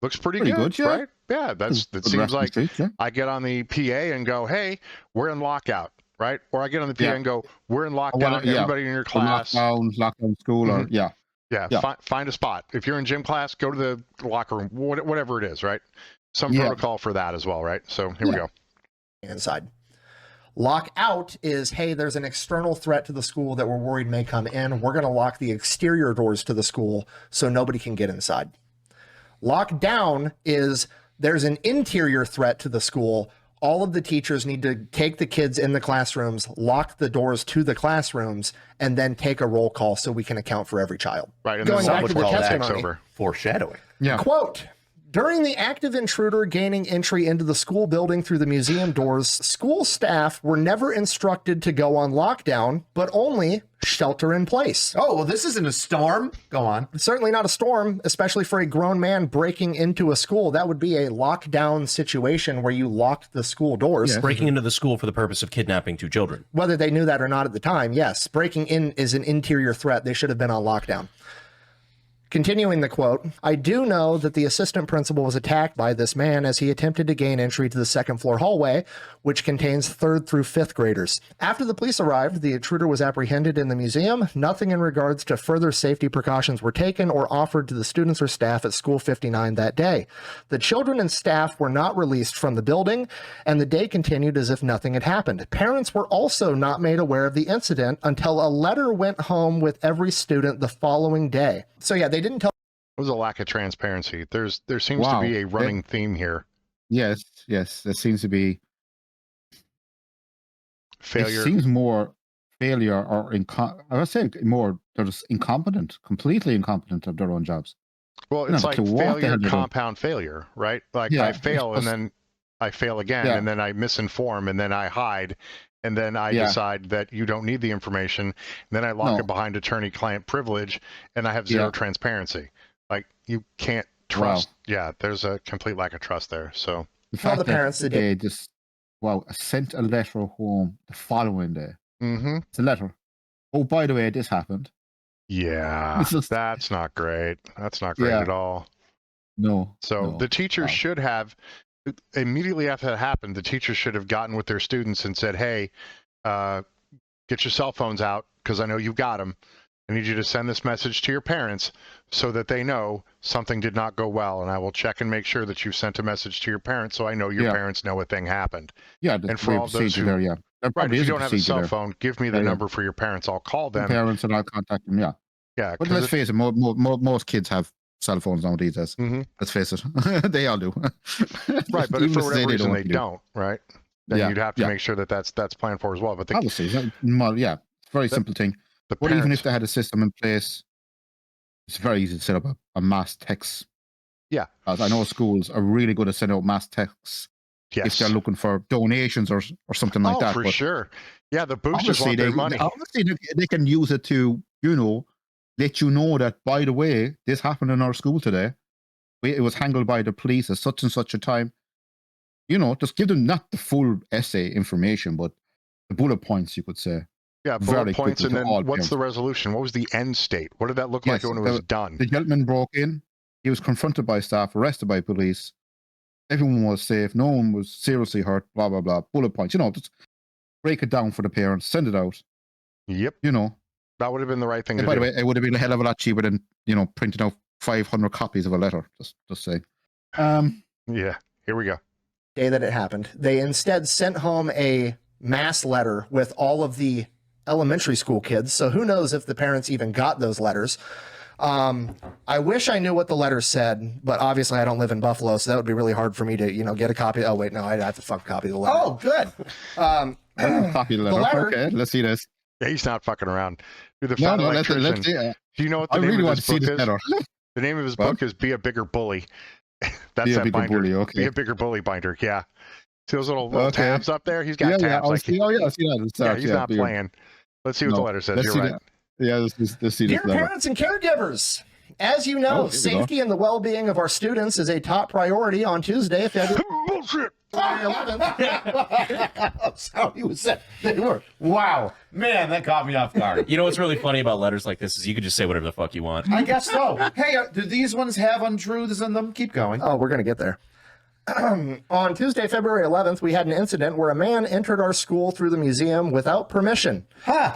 [SPEAKER 1] Looks pretty
[SPEAKER 2] Pretty
[SPEAKER 1] good,
[SPEAKER 2] good, yeah.
[SPEAKER 1] right? Yeah, that
[SPEAKER 2] Good
[SPEAKER 1] seems
[SPEAKER 2] reference
[SPEAKER 1] like
[SPEAKER 2] to it, yeah.
[SPEAKER 1] I get on the PA and go, hey, we're in lockout, right? Or I get on the PA
[SPEAKER 2] Yeah.
[SPEAKER 1] and go, we're in
[SPEAKER 2] Or
[SPEAKER 1] lockdown,
[SPEAKER 2] what- yeah.
[SPEAKER 1] everybody in your
[SPEAKER 2] Or
[SPEAKER 1] class.
[SPEAKER 2] lockdown school, or yeah.
[SPEAKER 1] Yeah,
[SPEAKER 2] Yeah.
[SPEAKER 1] find a spot. If you're in gym class, go to the locker room, whatever it is, right? Some
[SPEAKER 2] Yeah.
[SPEAKER 1] protocol for that as well, right? So here we go.
[SPEAKER 9] Inside. Lock out is, hey, there's an external threat to the school that we're worried may come in. We're going to lock the exterior doors to the school so nobody can get inside. Lock down is, there's an interior threat to the school. All of the teachers need to take the kids in the classrooms, lock the doors to the classrooms, and then take a roll call so we can account for every child.
[SPEAKER 1] Right, and
[SPEAKER 9] Going
[SPEAKER 1] then
[SPEAKER 9] back to the
[SPEAKER 3] call that
[SPEAKER 9] testimony,
[SPEAKER 1] over.
[SPEAKER 3] Foreshadowing.
[SPEAKER 2] Yeah.
[SPEAKER 9] quote, during the active intruder gaining entry into the school building through the museum doors, school staff were never instructed to go on lockdown, but only shelter in place.
[SPEAKER 3] Oh, well, this isn't a storm. Go on.
[SPEAKER 9] Certainly not a storm, especially for a grown man breaking into a school. That would be a lockdown situation where you locked the school doors.
[SPEAKER 2] Yeah.
[SPEAKER 8] Breaking into the school for the purpose of kidnapping 2 children.
[SPEAKER 9] Whether they knew that or not at the time, yes, breaking in is an interior threat. They should have been on lockdown. Continuing the quote, I do know that the assistant principal was attacked by this man as he attempted to gain entry to the second floor hallway, which contains 3rd through 5th graders. After the police arrived, the intruder was apprehended in the museum. Nothing in regards to further safety precautions were taken or offered to the students or staff at School 59 that day. The children and staff were not released from the building, and the day continued as if nothing had happened. Parents were also not made aware of the incident until a letter went home with every student the following day. So yeah, they didn't tell.
[SPEAKER 1] It was a lack of transparency. There seems
[SPEAKER 2] Wow.
[SPEAKER 1] to be a running theme here.
[SPEAKER 2] Yes. There seems to be
[SPEAKER 1] Failure.
[SPEAKER 2] It seems more failure, or I would say more they're just incompetent, completely incompetent of their own jobs.
[SPEAKER 1] Well,
[SPEAKER 2] You
[SPEAKER 1] it's
[SPEAKER 2] know,
[SPEAKER 1] like
[SPEAKER 2] to what the
[SPEAKER 1] failure,
[SPEAKER 2] hell they do.
[SPEAKER 1] compound failure, right? Like
[SPEAKER 2] Yeah,
[SPEAKER 1] I fail and
[SPEAKER 2] it's-
[SPEAKER 1] then I fail again,
[SPEAKER 2] Yeah.
[SPEAKER 1] and then I misinform, and then I hide, and then I
[SPEAKER 2] Yeah.
[SPEAKER 1] decide that you don't need the information, and then I lock
[SPEAKER 2] No.
[SPEAKER 1] it behind attorney-client privilege, and I have zero
[SPEAKER 2] Yeah.
[SPEAKER 1] transparency. Like you can't trust. Yeah, there's a complete lack of trust there. So
[SPEAKER 2] The
[SPEAKER 9] Tell
[SPEAKER 2] fact
[SPEAKER 9] the
[SPEAKER 2] that
[SPEAKER 9] parents that
[SPEAKER 2] they just sent a letter home the following day. It's a letter. Oh, by the way, this happened.
[SPEAKER 1] yeah,
[SPEAKER 2] It's just-
[SPEAKER 1] that's not great. That's not great
[SPEAKER 2] Yeah.
[SPEAKER 1] at all.
[SPEAKER 2] No.
[SPEAKER 1] So
[SPEAKER 2] no.
[SPEAKER 1] the teachers
[SPEAKER 2] Wow.
[SPEAKER 1] should have, immediately after that happened, the teachers should have gotten with their students and said, hey, get your cell phones out because I know you've got them. I need you to send this message to your parents so that they know something did not go well. And I will check and make sure that you sent a message to your parents so I know your
[SPEAKER 2] Yeah.
[SPEAKER 1] parents know a thing happened.
[SPEAKER 2] Yeah,
[SPEAKER 1] And
[SPEAKER 2] there's
[SPEAKER 1] for
[SPEAKER 2] a
[SPEAKER 1] all those
[SPEAKER 2] procedure
[SPEAKER 1] who,
[SPEAKER 2] there, yeah. There
[SPEAKER 1] right,
[SPEAKER 2] probably
[SPEAKER 1] if
[SPEAKER 2] is
[SPEAKER 1] you
[SPEAKER 2] a
[SPEAKER 1] don't have a
[SPEAKER 2] procedure
[SPEAKER 1] cell
[SPEAKER 2] there.
[SPEAKER 1] phone, give me the
[SPEAKER 2] Yeah, yeah.
[SPEAKER 1] number for your parents. I'll call them.
[SPEAKER 2] Parents, and I'll contact them, yeah.
[SPEAKER 1] Yeah,
[SPEAKER 2] But
[SPEAKER 1] 'cause
[SPEAKER 2] let's face it, most kids have cell phones nowadays. Let's face it. They all do.
[SPEAKER 1] right, but if
[SPEAKER 2] Even
[SPEAKER 1] for
[SPEAKER 2] if
[SPEAKER 1] whatever reason
[SPEAKER 2] what
[SPEAKER 1] they
[SPEAKER 2] to do.
[SPEAKER 1] don't, right? Then
[SPEAKER 2] Yeah,
[SPEAKER 1] you'd have to
[SPEAKER 2] yeah.
[SPEAKER 1] make sure that that's planned for as well. But the,
[SPEAKER 2] Obviously, yeah, it's a very simple thing.
[SPEAKER 1] the
[SPEAKER 2] But even
[SPEAKER 1] parents,
[SPEAKER 2] if they had a system in place, it's very easy to set up a mass text.
[SPEAKER 1] Yeah.
[SPEAKER 2] As I know schools are really good at sending out mass texts if
[SPEAKER 1] yes.
[SPEAKER 2] they're looking for donations or something like
[SPEAKER 1] Oh,
[SPEAKER 2] that.
[SPEAKER 1] for
[SPEAKER 2] But
[SPEAKER 1] sure. Yeah, the boosters
[SPEAKER 2] obviously,
[SPEAKER 1] want their money.
[SPEAKER 2] obviously they can use it to, let you know that, by the way, this happened in our school today. It was handled by the police at such and such a time. Just give them not the full essay information, but the bullet points, you could say.
[SPEAKER 1] Yeah,
[SPEAKER 2] very
[SPEAKER 1] bullet points,
[SPEAKER 2] quickly
[SPEAKER 1] and
[SPEAKER 2] to
[SPEAKER 1] then
[SPEAKER 2] all
[SPEAKER 1] what's
[SPEAKER 2] parents.
[SPEAKER 1] the resolution? What was the end state? What did that look like
[SPEAKER 2] Yes,
[SPEAKER 1] when it was done?
[SPEAKER 2] The gentleman broke in. He was confronted by staff, arrested by police. Everyone was safe. No one was seriously hurt. Blah blah blah. Bullet points. Just break it down for the parents. Send it out.
[SPEAKER 1] Yep. That would have been the right thing to
[SPEAKER 2] By
[SPEAKER 1] do.
[SPEAKER 2] the way, it would have been a hell of a lot cheaper than printing out 500 copies of a letter. Just saying.
[SPEAKER 1] Yeah. Here we go.
[SPEAKER 9] Day that it happened, they instead sent home a mass letter with all of the elementary school kids. So who knows if the parents even got those letters. I wish I knew what the letter said, but obviously I don't live in Buffalo, so that would be really hard for me to, get a copy. Oh wait, no, I'd have to fucking copy the letter. Oh, good.
[SPEAKER 2] Copy the letter.
[SPEAKER 9] letter-
[SPEAKER 2] Okay, let's see this.
[SPEAKER 1] Yeah, he's not fucking around. Dude, the
[SPEAKER 2] No,
[SPEAKER 1] fat
[SPEAKER 2] no, let's
[SPEAKER 1] electrician.
[SPEAKER 2] see it.
[SPEAKER 1] Do you know what
[SPEAKER 2] I
[SPEAKER 1] the name
[SPEAKER 2] really
[SPEAKER 1] of
[SPEAKER 2] want
[SPEAKER 1] his
[SPEAKER 2] to see
[SPEAKER 1] book
[SPEAKER 2] this
[SPEAKER 1] is?
[SPEAKER 2] letter.
[SPEAKER 1] The name of his
[SPEAKER 2] What?
[SPEAKER 1] book is Be a Bigger Bully. That's
[SPEAKER 2] Be a
[SPEAKER 1] that
[SPEAKER 2] Bigger
[SPEAKER 1] binder.
[SPEAKER 2] Bully, okay.
[SPEAKER 1] Be a Bigger Bully binder. Yeah. See those little
[SPEAKER 2] Okay.
[SPEAKER 1] tabs up there? He's got
[SPEAKER 2] Yeah,
[SPEAKER 1] tabs.
[SPEAKER 2] I
[SPEAKER 1] Like
[SPEAKER 2] see. Oh, yeah, I see that. It's
[SPEAKER 1] yeah,
[SPEAKER 2] dark,
[SPEAKER 1] he's not
[SPEAKER 2] bigger.
[SPEAKER 1] playing. Let's see what the
[SPEAKER 2] No,
[SPEAKER 1] letter says.
[SPEAKER 2] let's
[SPEAKER 1] You're
[SPEAKER 2] see
[SPEAKER 1] right.
[SPEAKER 2] that. Yeah, let's see
[SPEAKER 9] Dear
[SPEAKER 2] this letter.
[SPEAKER 9] parents and caregivers, as you know,
[SPEAKER 2] Oh, here we go.
[SPEAKER 9] safety and the well-being of our students is a top priority on Tuesday, February
[SPEAKER 1] Bullshit.
[SPEAKER 9] 11th.
[SPEAKER 3] That's how he was said. They were. Wow. Man, that caught me off guard.
[SPEAKER 8] You know what's really funny about letters like this is you could just say whatever the fuck you want.
[SPEAKER 3] I guess so. Hey, do these ones have untruths in them? Keep going.
[SPEAKER 9] Oh, we're going to get there. On Tuesday, February 11th, we had an incident where a man entered our school through the museum without permission.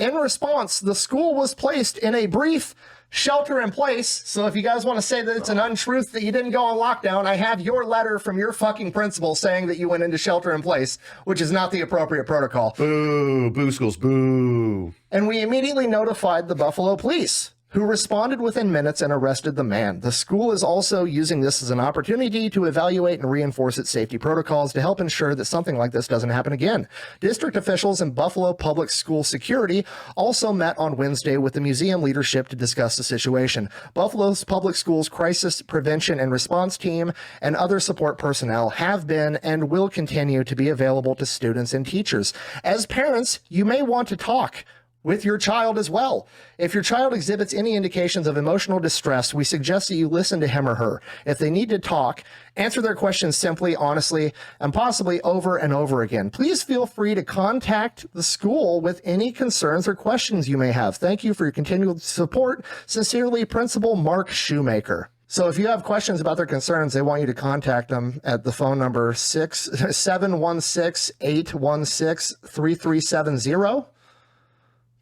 [SPEAKER 9] In response, the school was placed in a brief shelter in place. So if you guys want to say that it's an untruth that you didn't go on lockdown, I have your letter from your fucking principal saying that you went into shelter in place, which is not the appropriate protocol.
[SPEAKER 3] Boo, boo schools, boo.
[SPEAKER 9] And we immediately notified the Buffalo police, who responded within minutes and arrested the man. The school is also using this as an opportunity to evaluate and reinforce its safety protocols to help ensure that something like this doesn't happen again. District officials and Buffalo Public School Security also met on Wednesday with the museum leadership to discuss the situation. Buffalo's Public Schools Crisis Prevention and Response Team and other support personnel have been and will continue to be available to students and teachers. As parents, you may want to talk with your child as well. If your child exhibits any indications of emotional distress, we suggest that you listen to him or her. If they need to talk, answer their questions simply, honestly, and possibly over and over again. Please feel free to contact the school with any concerns or questions you may have. Thank you for your continued support. Sincerely, Principal Mark Shoemaker. So if you have questions about their concerns, they want you to contact them at the phone number 716-816-337-0.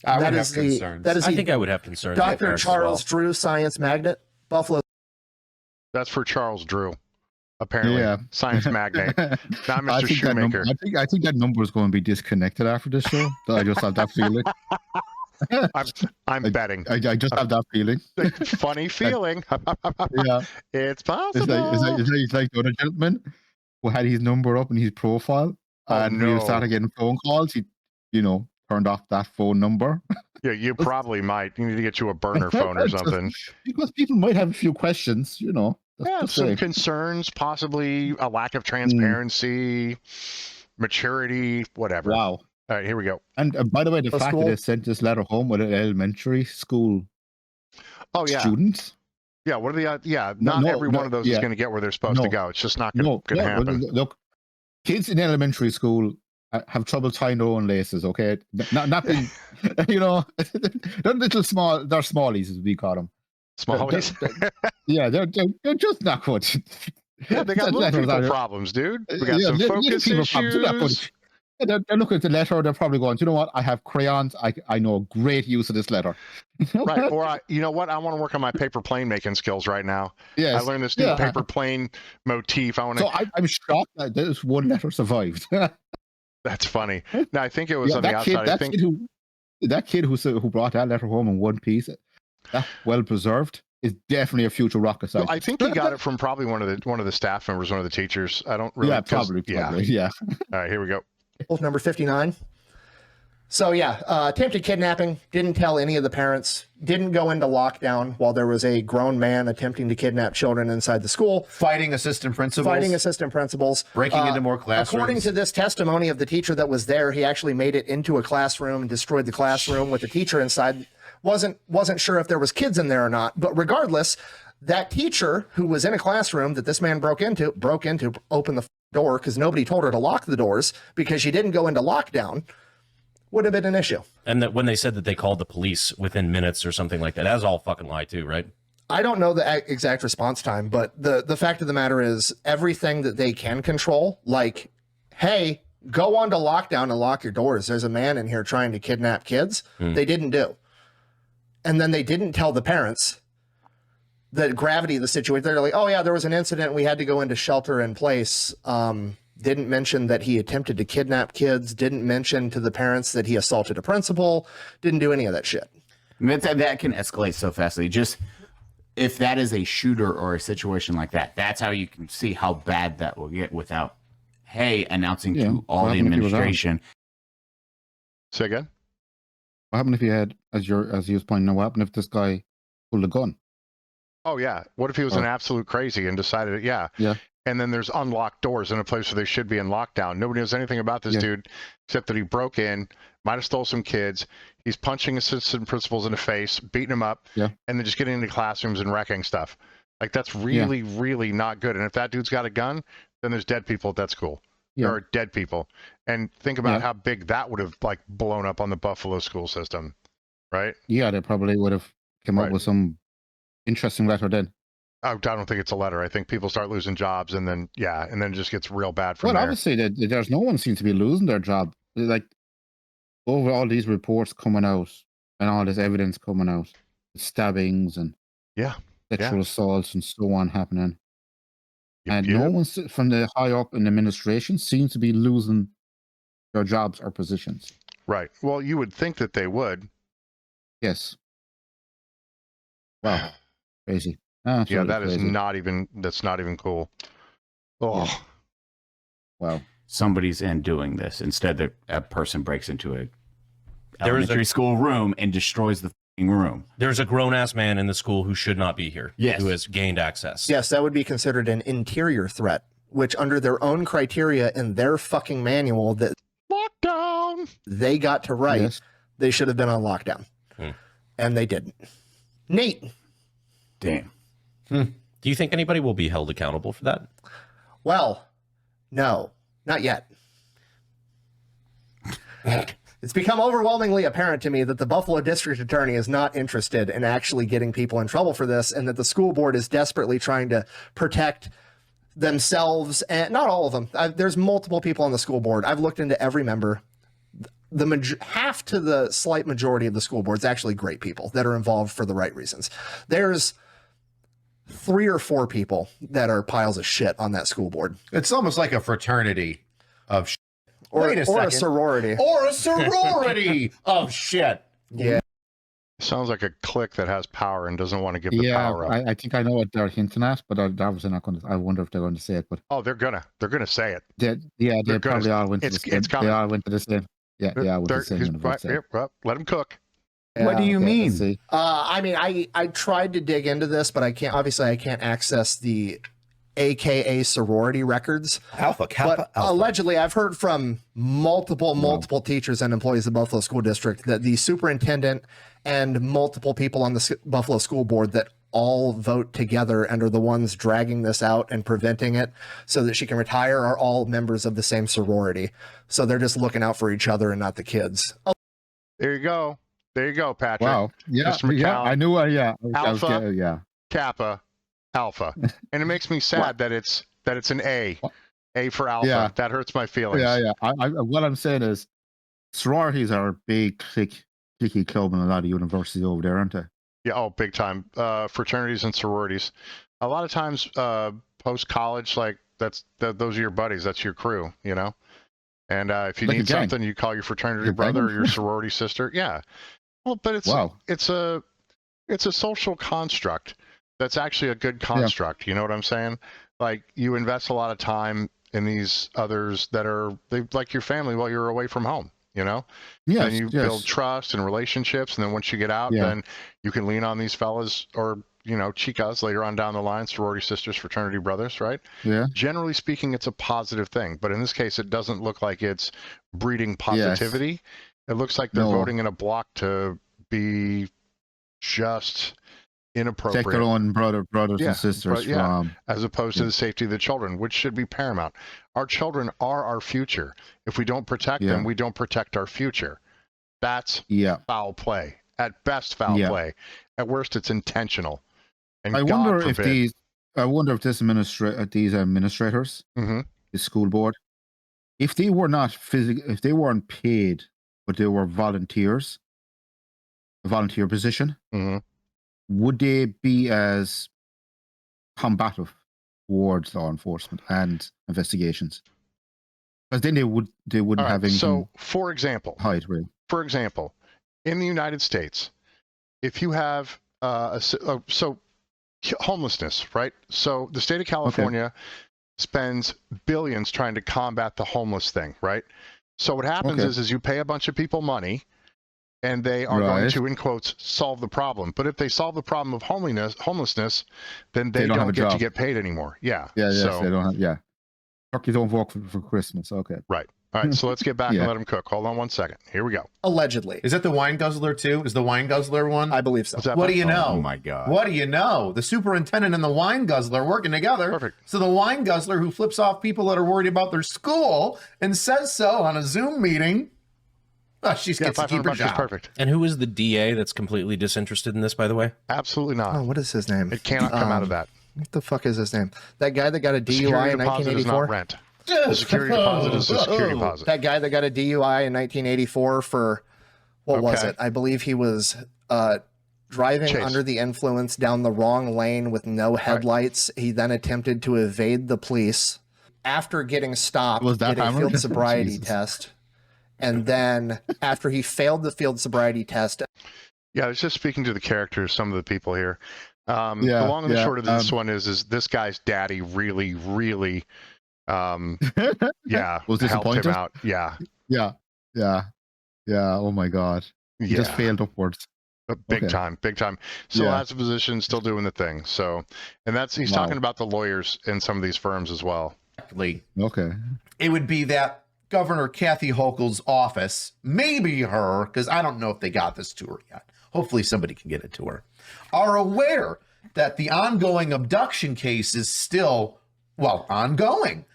[SPEAKER 3] I would have concerns.
[SPEAKER 9] That is
[SPEAKER 8] I think I would have concerns.
[SPEAKER 9] Dr. Charles Drew, Science Magnet, Buffalo.
[SPEAKER 1] That's for Charles Drew, apparently.
[SPEAKER 2] Yeah.
[SPEAKER 1] Science magnate, not Mr. Shoemaker.
[SPEAKER 2] I think that number is going to be disconnected after this show. I just have that feeling.
[SPEAKER 1] I'm betting.
[SPEAKER 2] I just have that feeling.
[SPEAKER 1] Funny feeling.
[SPEAKER 2] Yeah,
[SPEAKER 1] it's possible.
[SPEAKER 2] It's like the other gentleman who had his number up in his profile, and when he started getting phone calls, he, turned off that phone number.
[SPEAKER 1] Yeah, you probably might. You need to get you a burner phone or something.
[SPEAKER 2] Because people might have a few questions,
[SPEAKER 1] some concerns, possibly a lack of transparency, maturity, whatever.
[SPEAKER 2] Wow.
[SPEAKER 1] All right, here we go.
[SPEAKER 2] And by the way, the fact that they sent this letter home with an elementary school students.
[SPEAKER 1] Yeah, what are the not every one of those is going to get where they're supposed to go. It's just not going to happen.
[SPEAKER 2] Look, kids in elementary school have trouble tying their own laces, okay? Nothing, they're little small, they're smallies as we call them.
[SPEAKER 1] Smallies?
[SPEAKER 2] They're just not good.
[SPEAKER 1] Yeah, they got little people problems, dude. We got some focus issues.
[SPEAKER 2] They're looking at the letter, they're probably going, you know what, I have crayons, I know great use of this letter.
[SPEAKER 1] Right, or you know what, I want to work on my paper plane making skills right now.
[SPEAKER 2] Yes.
[SPEAKER 1] I learned this new paper plane motif. I'm
[SPEAKER 2] shocked that this one letter survived.
[SPEAKER 1] That's funny. No, I think it was on the outside.
[SPEAKER 2] That kid who brought that letter home in one piece, that well preserved, is definitely a future rocket scientist.
[SPEAKER 1] I think he got it from probably one of the staff members, one of the teachers. I don't really.
[SPEAKER 2] Yeah, probably. Yeah.
[SPEAKER 1] All right, here we go.
[SPEAKER 9] Number 59. So attempted kidnapping, didn't tell any of the parents, didn't go into lockdown while there was a grown man attempting to kidnap children inside the school.
[SPEAKER 3] Fighting assistant principals. Breaking into more classrooms.
[SPEAKER 9] According to this testimony of the teacher that was there, he actually made it into a classroom and destroyed the classroom with the teacher inside. Wasn't sure if there was kids in there or not, but regardless, that teacher who was in a classroom that this man broke into, opened the door because nobody told her to lock the doors because she didn't go into lockdown, would have been an issue.
[SPEAKER 8] And that when they said that they called the police within minutes or something like that, that's all fucking lie too, right?
[SPEAKER 9] I don't know the exact response time, but the fact of the matter is everything that they can control, like, hey, go on to lockdown and lock your doors. There's a man in here trying to kidnap kids. They didn't do. And then they didn't tell the parents the gravity of the situation. They're like, oh yeah, there was an incident. We had to go into shelter in place. Didn't mention that he attempted to kidnap kids. Didn't mention to the parents that he assaulted a principal. Didn't do any of that shit.
[SPEAKER 4] That can escalate so fastly. Just if that is a shooter or a situation like that, that's how you can see how bad that will get without, announcing to all the administration.
[SPEAKER 1] Say again?
[SPEAKER 2] What happened if you had, as you was pointing out, what happened if this guy pulled a gun?
[SPEAKER 1] Oh yeah. What if he was an absolute crazy and decided, yeah. And then there's unlocked doors in a place where they should be in lockdown. Nobody knows anything about this dude except that he broke in, might have stole some kids. He's punching assistant principals in the face, beating them up, and then just getting into classrooms and wrecking stuff. Like that's really, really not good. And if that dude's got a gun, then there's dead people at that school. or dead people. And think about how big that would have like blown up on the Buffalo school system, right?
[SPEAKER 2] Yeah, they probably would have come up with some interesting letter then.
[SPEAKER 1] I don't think it's a letter. I think people start losing jobs, and then it just gets real bad from there.
[SPEAKER 2] Obviously, there's no one seems to be losing their job. Like over all these reports coming out and all this evidence coming out, stabbings and sexual assaults and so on happening, and no one from the high up in administration seems to be losing their jobs or positions.
[SPEAKER 1] Right. Well, you would think that they would.
[SPEAKER 2] Yes. Wow. Crazy.
[SPEAKER 1] Yeah, that
[SPEAKER 2] crazy.
[SPEAKER 1] is not even. That's not even cool. Oh.
[SPEAKER 2] Yeah. Wow.
[SPEAKER 4] Somebody's in doing this. Instead, a person breaks into a elementary school room and destroys the room.
[SPEAKER 8] There's a grown-ass man in the school who should not be here.
[SPEAKER 3] Yes.
[SPEAKER 8] Who has gained access.
[SPEAKER 9] Yes, that would be considered an interior threat, which under their own criteria in their fucking manual that
[SPEAKER 1] lockdown
[SPEAKER 9] they got to write, they should have been on lockdown. And they didn't. Nate.
[SPEAKER 4] Damn.
[SPEAKER 8] Do you think anybody will be held accountable for that?
[SPEAKER 9] Well, no, not yet. It's become overwhelmingly apparent to me that the Buffalo District Attorney is not interested in actually getting people in trouble for this, and that the school board is desperately trying to protect themselves, and not all of them. There's multiple people on the school board. I've looked into every member. Half to the slight majority of the school board is actually great people that are involved for the right reasons. There's 3 or 4 people that are piles of shit on that school board.
[SPEAKER 3] It's almost like a fraternity of shit.
[SPEAKER 9] Or a sorority.
[SPEAKER 3] Or a sorority of shit.
[SPEAKER 9] Yeah.
[SPEAKER 1] Sounds like a clique that has power and doesn't want to give the power up.
[SPEAKER 2] I think I know what they're hinting at, but they're obviously not going to. I wonder if they're going to say it. But
[SPEAKER 1] they're gonna say it.
[SPEAKER 2] They probably all went to the same. They all went to the same. Yeah, went to the same university.
[SPEAKER 1] Let them cook.
[SPEAKER 4] What do you mean?
[SPEAKER 9] I mean, I tried to dig into this, but I can't. Obviously, I can't access the AKA sorority records.
[SPEAKER 3] Alpha.
[SPEAKER 9] Allegedly, I've heard from multiple teachers and employees of the Buffalo School District that the superintendent and multiple people on the Buffalo School Board that all vote together and are the ones dragging this out and preventing it so that she can retire are all members of the same sorority. So they're just looking out for each other and not the kids.
[SPEAKER 1] There you go. There you go, Patrick.
[SPEAKER 2] Wow. Yeah.
[SPEAKER 1] Mr. McCown.
[SPEAKER 2] Yeah. I knew.
[SPEAKER 1] Alpha. Kappa. Alpha. And it makes me sad that it's an A. A for alpha.
[SPEAKER 2] Yeah.
[SPEAKER 1] That hurts my feelings.
[SPEAKER 2] Yeah. What I'm saying is sororities are a big clicky club in a lot of universities over there, aren't they?
[SPEAKER 1] Yeah, big time. Fraternities and sororities. A lot of times, post-college, like those are your buddies. That's your crew, you know? And if you need something, you call your fraternity brother or your sorority sister. Yeah. Well, but it's a social construct. That's actually a good construct. Yeah. You know what I'm saying? Like you invest a lot of time in these others that are like your family while you're away from home, you know?
[SPEAKER 2] Yeah.
[SPEAKER 1] And you build trust and relationships. And then once you get out, then you can lean on these fellas or, you know, chicas later on down the line, sorority sisters, fraternity brothers, right?
[SPEAKER 2] Yeah.
[SPEAKER 1] Generally speaking, it's a positive thing. But in this case, it doesn't look like it's breeding positivity. Yes. It looks like they're voting in a block to be just inappropriate.
[SPEAKER 2] Take their own brothers and sisters from,
[SPEAKER 1] as opposed to the safety of the children, which should be paramount. Our children are our future. If we don't protect them, we don't protect our future. That's foul play. At best, foul play. At worst, it's intentional. And
[SPEAKER 2] I wonder if these administrators, the school board, if they were not if they weren't paid, but they were volunteers, a volunteer position. Would they be as combative towards law enforcement and investigations? Because then they wouldn't have anything.
[SPEAKER 1] So, for example,
[SPEAKER 2] really.
[SPEAKER 1] In the United States, if you have homelessness, right? So the state of California spends billions trying to combat the homeless thing, right? So what happens is you pay a bunch of people money, and they are going to, in quotes, solve the problem. But if they solve the problem of homelessness, then they don't get to get paid anymore. Yeah.
[SPEAKER 2] So they don't have. Yeah. Turkeys don't work for Christmas. Okay.
[SPEAKER 1] Right. All right, so let's get back
[SPEAKER 2] Yeah.
[SPEAKER 1] and let him cook. Hold on one second. Here we go.
[SPEAKER 9] Allegedly.
[SPEAKER 3] Is that the wine guzzler too? Is the wine guzzler one?
[SPEAKER 9] I believe so.
[SPEAKER 1] What's that?
[SPEAKER 3] What do you know?
[SPEAKER 4] Oh my God.
[SPEAKER 3] What do you know? The superintendent and the wine guzzler working together.
[SPEAKER 1] Perfect.
[SPEAKER 3] So the wine guzzler who flips off people that are worried about their school and says so on a Zoom meeting. She
[SPEAKER 1] Yeah,
[SPEAKER 3] gets to keep her
[SPEAKER 1] $500 is
[SPEAKER 3] job.
[SPEAKER 1] perfect.
[SPEAKER 8] And who is the DA that's completely disinterested in this, by the way?
[SPEAKER 1] Absolutely not.
[SPEAKER 9] Oh, what is his name?
[SPEAKER 1] It cannot come out of that.
[SPEAKER 9] What the fuck is his name? That guy that got a
[SPEAKER 1] The
[SPEAKER 9] DUI
[SPEAKER 1] security
[SPEAKER 9] in
[SPEAKER 1] deposit is
[SPEAKER 9] 1984.
[SPEAKER 1] not rent. The security deposit is the security deposit.
[SPEAKER 9] That guy that got a DUI in 1984 for what was
[SPEAKER 1] Okay.
[SPEAKER 9] it? I believe he was driving
[SPEAKER 1] Chase.
[SPEAKER 9] under the influence down the wrong lane with no headlights. He then attempted to evade the police after getting stopped.
[SPEAKER 2] Was that
[SPEAKER 9] did a
[SPEAKER 2] hammered?
[SPEAKER 9] field sobriety
[SPEAKER 2] Jesus.
[SPEAKER 9] test, and then after he failed the field sobriety test,
[SPEAKER 1] Yeah, it's just speaking to the characters, some of the people here.
[SPEAKER 2] Yeah,
[SPEAKER 1] The long and the
[SPEAKER 2] yeah,
[SPEAKER 1] short of this one is this guy's daddy really, really, yeah,
[SPEAKER 2] Was
[SPEAKER 1] helped
[SPEAKER 2] disappointed?
[SPEAKER 1] him out. Yeah,
[SPEAKER 2] Yeah. Oh my God. He
[SPEAKER 1] yeah,
[SPEAKER 2] just failed upwards.
[SPEAKER 1] big
[SPEAKER 2] Okay.
[SPEAKER 1] time, big time. Still
[SPEAKER 2] Yeah.
[SPEAKER 1] has a position, still doing the thing. So, and he's
[SPEAKER 2] Wow.
[SPEAKER 1] talking about the lawyers in some of these firms as well.
[SPEAKER 2] Okay.
[SPEAKER 3] It would be that Governor Kathy Hochul's office, maybe her, because I don't know if they got this to her yet. Hopefully somebody can get it to her, are aware that the ongoing abduction case is still, well, ongoing.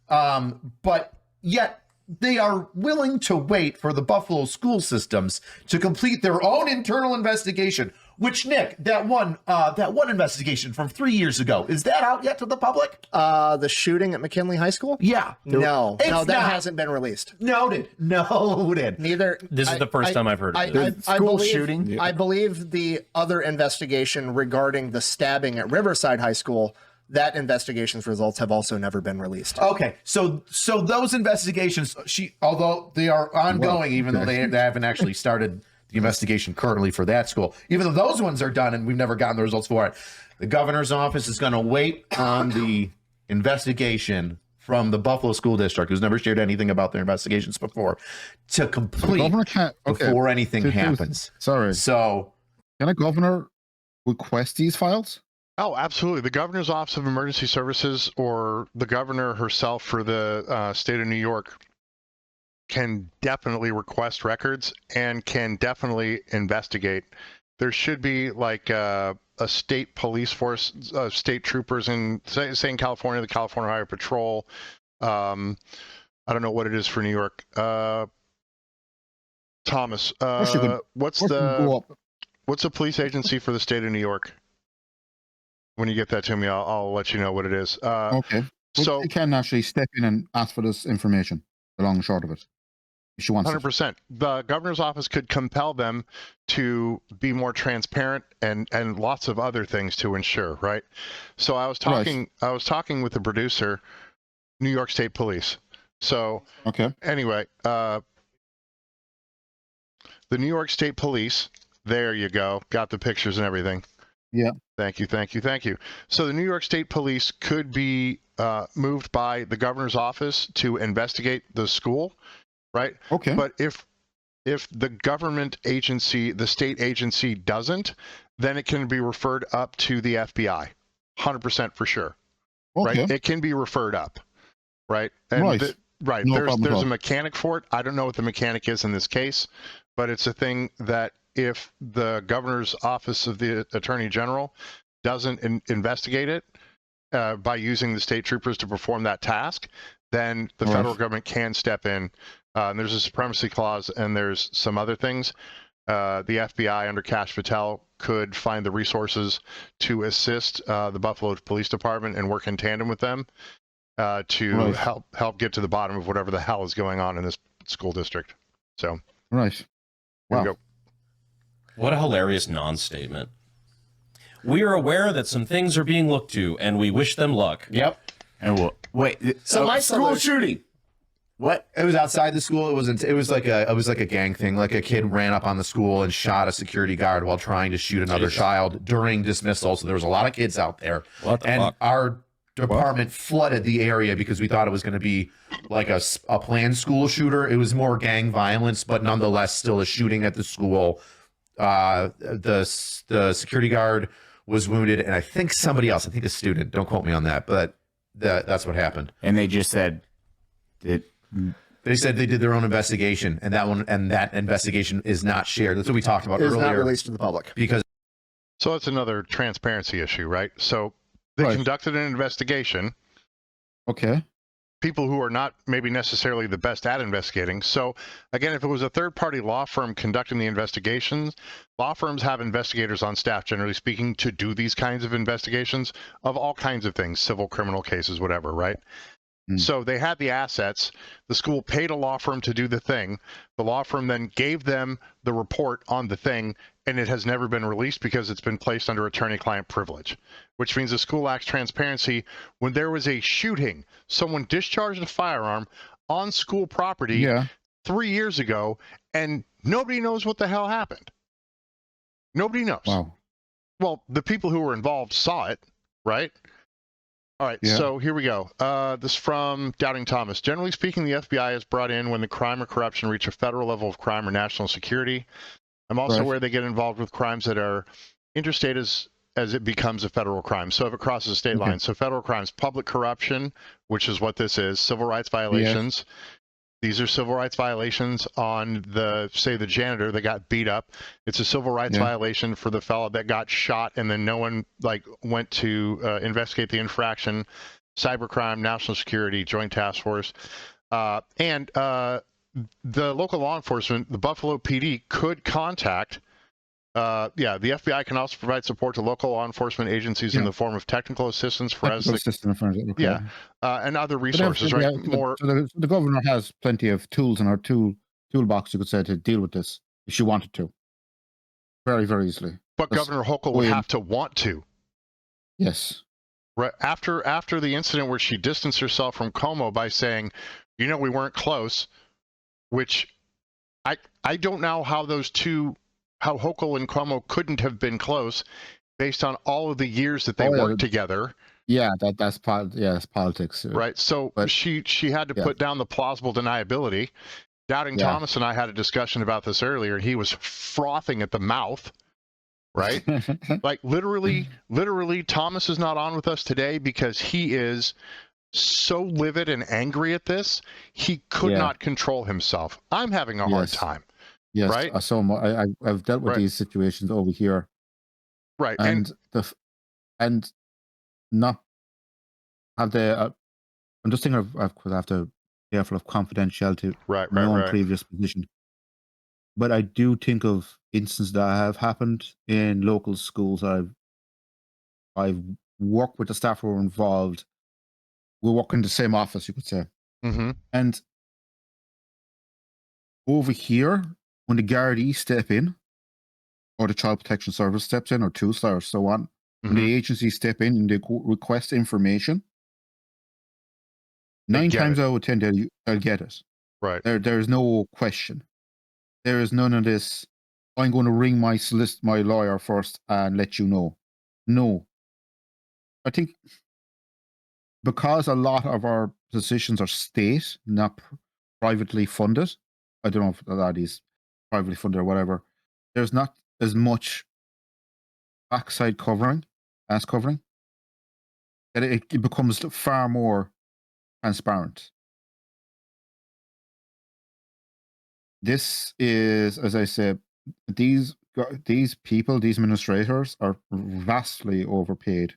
[SPEAKER 3] But yet they are willing to wait for the Buffalo school systems to complete their own internal investigation. Which, Nick, that one investigation from 3 years ago, is that out yet to the public?
[SPEAKER 9] the shooting at McKinley High School.
[SPEAKER 3] Yeah.
[SPEAKER 9] No,
[SPEAKER 3] It's
[SPEAKER 9] that
[SPEAKER 3] not.
[SPEAKER 9] hasn't been released.
[SPEAKER 3] Noted.
[SPEAKER 9] Neither.
[SPEAKER 8] This is the first time I've heard of this.
[SPEAKER 9] I
[SPEAKER 2] School
[SPEAKER 9] believe,
[SPEAKER 2] shooting?
[SPEAKER 9] I believe the other investigation regarding the stabbing at Riverside High School, that investigation's results have also never been released.
[SPEAKER 3] Okay, so those investigations, although they are ongoing, even though they haven't actually started the investigation currently for that school, even though those ones are done and we've never gotten the results for it, the governor's office is going to wait on the investigation from the Buffalo School District, who's never shared anything about their investigations before, to complete
[SPEAKER 2] Governor can't. Okay.
[SPEAKER 3] before anything happens.
[SPEAKER 2] Sorry.
[SPEAKER 3] So,
[SPEAKER 2] Can a governor request these files?
[SPEAKER 1] Oh, absolutely. The governor's office of emergency services or the governor herself for the state of New York can definitely request records and can definitely investigate. There should be like a state police force, state troopers in, say in California, the California Highway Patrol. I don't know what it is for New York. Thomas, what's the police agency for the state of New York? When you get that to me, I'll let you know what it is.
[SPEAKER 2] Okay.
[SPEAKER 1] So
[SPEAKER 2] you can actually step in and ask for this information, the long and short of it. If she wants it.
[SPEAKER 1] 100%. The governor's office could compel them to be more transparent and lots of other things to ensure, right? So I was talking with the producer, New York State Police. So
[SPEAKER 2] Okay.
[SPEAKER 1] anyway, the New York State Police, there you go, got the pictures and everything.
[SPEAKER 2] Yeah.
[SPEAKER 1] Thank you. So the New York State Police could be moved by the governor's office to investigate the school, right?
[SPEAKER 2] Okay.
[SPEAKER 1] But if the government agency, the state agency doesn't, then it can be referred up to the FBI, 100% for sure,
[SPEAKER 2] Okay.
[SPEAKER 1] right? It can be referred up, right? And
[SPEAKER 2] Right.
[SPEAKER 1] right.
[SPEAKER 2] No problem at
[SPEAKER 1] There's
[SPEAKER 2] all.
[SPEAKER 1] a mechanic for it. I don't know what the mechanic is in this case, but it's a thing that if the governor's office of the attorney general doesn't investigate it by using the state troopers to perform that task, then the
[SPEAKER 2] Right.
[SPEAKER 1] federal government can step in. And there's a supremacy clause and there's some other things. The FBI under Kash Patel could find the resources to assist the Buffalo Police Department and work in tandem with them to
[SPEAKER 2] Right.
[SPEAKER 1] help get to the bottom of whatever the hell is going on in this school district. So
[SPEAKER 2] Right.
[SPEAKER 1] here we
[SPEAKER 2] Wow.
[SPEAKER 1] go.
[SPEAKER 8] What a hilarious non-statement. We are aware that some things are being looked to, and we wish them luck.
[SPEAKER 3] yep.
[SPEAKER 4] And wait.
[SPEAKER 9] So my
[SPEAKER 3] school
[SPEAKER 9] solution-
[SPEAKER 3] shooting. What? It was outside the school. It was like a gang thing. Like a kid ran up on the school and shot a security guard while trying to shoot another child during dismissal. So there was a lot of kids out there.
[SPEAKER 8] What the
[SPEAKER 3] and
[SPEAKER 8] fuck?
[SPEAKER 3] our department flooded the area because we thought it was going to be like a planned school shooter. It was more gang violence, but nonetheless still a shooting at the school. The security guard was wounded, and I think somebody else, I think a student, don't quote me on that, but that's what happened.
[SPEAKER 4] And they just said that
[SPEAKER 3] They said they did their own investigation, and that investigation is not shared. That's what we talked about earlier.
[SPEAKER 9] It's not released to the public.
[SPEAKER 3] Because
[SPEAKER 1] So that's another transparency issue, right? So they conducted an investigation.
[SPEAKER 2] Okay.
[SPEAKER 1] People who are not maybe necessarily the best at investigating. So again, if it was a third-party law firm conducting the investigations, law firms have investigators on staff, generally speaking, to do these kinds of investigations of all kinds of things, civil, criminal cases, whatever, right? So they had the assets. The school paid a law firm to do the thing. The law firm then gave them the report on the thing, and it has never been released because it's been placed under attorney-client privilege, which means the school lacks transparency. When there was a shooting, someone discharged a firearm on school property 3 years ago, and nobody knows what the hell happened. Nobody knows.
[SPEAKER 2] Wow.
[SPEAKER 1] Well, the people who were involved saw it, right? All right, so here we go. This is from Doubting Thomas. Generally speaking, the FBI is brought in when the crime or corruption reach a federal level of crime or national security. I'm also aware they get involved with crimes that are interstate as it becomes a federal crime. So if it crosses a state line. So federal crimes, public corruption, which is what this is, civil rights violations. These are civil rights violations on the janitor that got beat up. It's a civil rights violation for the fellow that got shot and then no one went to investigate the infraction. Cybercrime, national security, joint task force. And the local law enforcement, the Buffalo PD, could contact the FBI can also provide support to local law enforcement agencies in the form of technical assistance, forensic, and other resources, right?
[SPEAKER 2] So the governor has plenty of tools in our toolbox, you could say, to deal with this if she wanted to. Very, very easily.
[SPEAKER 1] But Governor Hochul would have to want to.
[SPEAKER 2] Yes.
[SPEAKER 1] Right after the incident where she distanced herself from Cuomo by saying, we weren't close, which I don't know how how Hochul and Cuomo couldn't have been close based on all of the years that they worked together.
[SPEAKER 2] Yeah, that's politics.
[SPEAKER 1] Right. So she had to put down the plausible deniability. Doubting Thomas and I had a discussion about this earlier, and he was frothing at the mouth. Right? literally, Thomas is not on with us today because he is so livid and angry at this. He could not control himself. I'm having a hard time.
[SPEAKER 2] Yes,
[SPEAKER 1] right.
[SPEAKER 2] I've dealt with these situations over here.
[SPEAKER 1] Right,
[SPEAKER 2] and not have the. I'm just thinking I have to be careful of confidentiality.
[SPEAKER 1] Right.
[SPEAKER 2] Previous position. But I do think of instances that have happened in local schools. I've worked with the staff who were involved. We work in the same office, you could say. And over here, when the Gardaí step in, or the Child Protection Service steps in, or TUSLA, or so on, when the agencies step in and they request information, 9 times out of 10 they'll get it.
[SPEAKER 1] Right.
[SPEAKER 2] There's no question. There is none of this. I'm going to ring my lawyer first and let you know. No. I think because a lot of our positions are state, not privately funded. I don't know if that is privately funded or whatever. There's not as much backside ass covering, that it becomes far more transparent. This is, as I said, these people, these administrators are vastly overpaid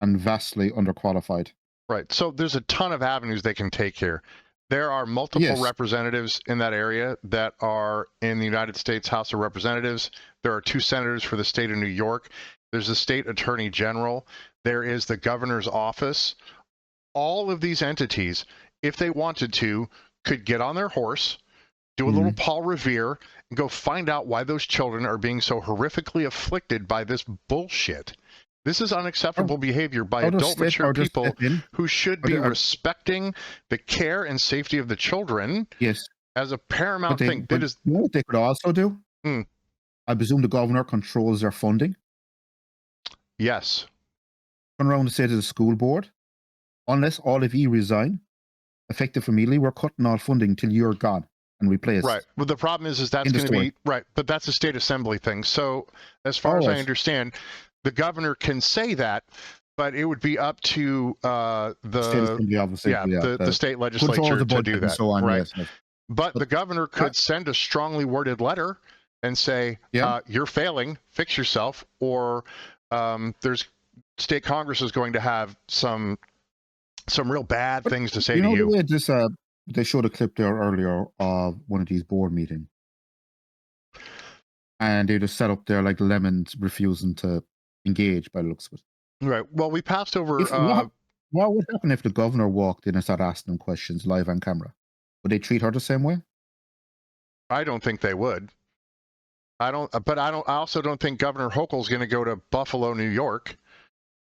[SPEAKER 2] and vastly underqualified.
[SPEAKER 1] Right. So there's a ton of avenues they can take here. There are multiple representatives in that area that are in the United States House of Representatives. There are 2 senators for the state of New York. There's the state attorney general. There is the governor's office. All of these entities, if they wanted to, could get on their horse, do a little Paul Revere, and go find out why those children are being so horrifically afflicted by this bullshit. This is unacceptable behavior by adult, mature people who should be respecting the care and safety of the children as a paramount thing.
[SPEAKER 2] You know what they could also do? I presume the governor controls their funding.
[SPEAKER 1] Yes.
[SPEAKER 2] Turn around and say to the school board, unless all of you resign, effective immediately, we're cutting all funding till you're gone and replaced.
[SPEAKER 1] Right. Well, the problem is that's going to be right, but that's a state assembly thing. So as far as I understand, the governor can say that, but it would be up to
[SPEAKER 2] State
[SPEAKER 1] the
[SPEAKER 2] Assembly, obviously,
[SPEAKER 1] the state
[SPEAKER 2] controls
[SPEAKER 1] legislature
[SPEAKER 2] the
[SPEAKER 1] to
[SPEAKER 2] budget
[SPEAKER 1] do
[SPEAKER 2] and
[SPEAKER 1] that,
[SPEAKER 2] so on.
[SPEAKER 1] right?
[SPEAKER 2] Yes, yes.
[SPEAKER 1] But the governor could send a strongly worded letter and say, you're failing, fix yourself, or there's state Congress is going to have some real bad things to say to you.
[SPEAKER 2] The way this, they showed a clip there earlier of one of these board meetings, and they just set up there like lemons refusing to engage by the looks of it.
[SPEAKER 1] Right. Well, we passed over.
[SPEAKER 2] What would happen if the governor walked in and started asking them questions live on camera? Would they treat her the same way?
[SPEAKER 1] I don't think they would. I also don't think Governor Hochul's going to go to Buffalo, New York,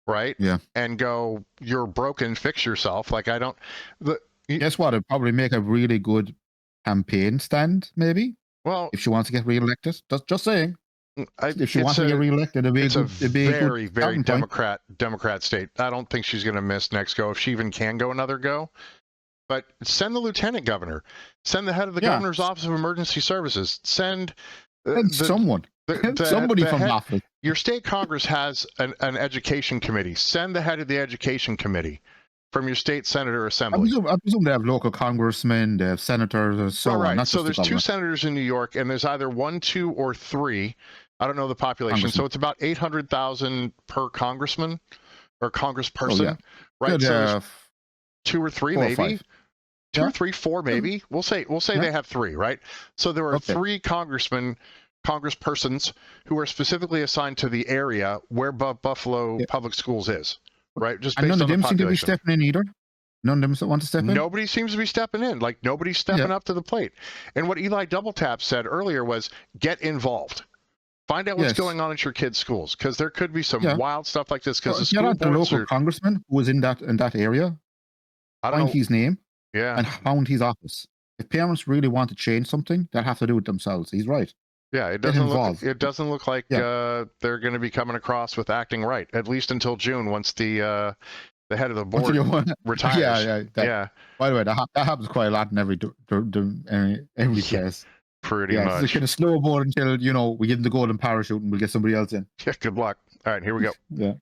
[SPEAKER 1] right?
[SPEAKER 2] Yeah.
[SPEAKER 1] And go, you're broken, fix yourself. Like, I don't.
[SPEAKER 2] Guess what? It'd probably make a really good campaign stand, maybe.
[SPEAKER 1] Well,
[SPEAKER 2] if she wants to get reelected, just saying. If she wants to get reelected,
[SPEAKER 1] it's a very Democrat state. I don't think she's going to miss next go, if she even can go another go. But send the lieutenant governor, send the head of the governor's office of emergency services, send
[SPEAKER 2] someone, somebody from office.
[SPEAKER 1] Your state Congress has an education committee. Send the head of the education committee from your state senator assembly.
[SPEAKER 2] I presume they have local congressmen, they have senators, and so on.
[SPEAKER 1] Right. So there's 2 senators in New York, and there's either 1, 2, or 3. I don't know the population. So it's about 800,000 per congressman or congressperson, right?
[SPEAKER 2] Good,
[SPEAKER 1] so there's 2 or 3 maybe. 2 or 3, 4 maybe. We'll say they have 3, right? So there are 3 congresspersons who are specifically assigned to the area where Buffalo Public Schools is, right? Just based on the population.
[SPEAKER 2] None of them seem to be stepping in either. None of them want to step in.
[SPEAKER 1] Nobody seems to be stepping in. Like, nobody's stepping up to the plate. And what Eli Doubletap said earlier was, get involved. Find out what's going on at your kids' schools, because there could be some wild stuff like this. Because the
[SPEAKER 2] local congressman who was in that area. Find his name.
[SPEAKER 1] Yeah.
[SPEAKER 2] And hound his office. If parents really want to change something, they'll have to do it themselves. He's right.
[SPEAKER 1] Yeah, it doesn't look like they're going to be coming across with acting right, at least until June, once the head of the board retires.
[SPEAKER 2] By the way, that happens quite a lot in every case.
[SPEAKER 1] Pretty much.
[SPEAKER 2] It's kind of snowball until we give them the golden parachute and we'll get somebody else in.
[SPEAKER 1] Yeah, good luck. All right, here we go.
[SPEAKER 2] Yeah,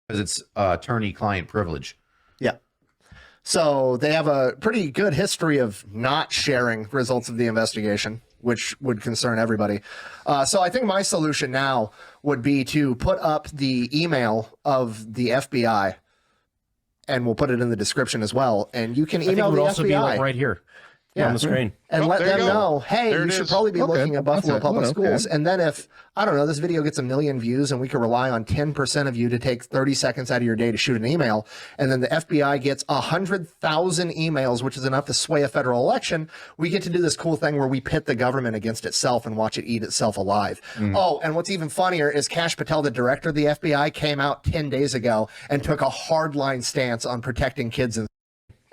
[SPEAKER 3] because it's attorney-client privilege.
[SPEAKER 9] Yeah. So they have a pretty good history of not sharing results of the investigation, which would concern everybody. So I think my solution now would be to put up the email of the FBI, and we'll put it in the description as well. And you can email the
[SPEAKER 8] also
[SPEAKER 9] FBI.
[SPEAKER 8] be like right here on the screen.
[SPEAKER 9] And let them know, hey, you should probably be looking at Buffalo Public Schools. And then if, I don't know, this video gets 1 million views and we can rely on 10% of you to take 30 seconds out of your day to shoot an email, and then the FBI gets 100,000 emails, which is enough to sway a federal election, we get to do this cool thing where we pit the government against itself and watch it eat itself alive. Oh, and what's even funnier is Kash Patel, the director of the FBI, came out 10 days ago and took a hardline stance on protecting kids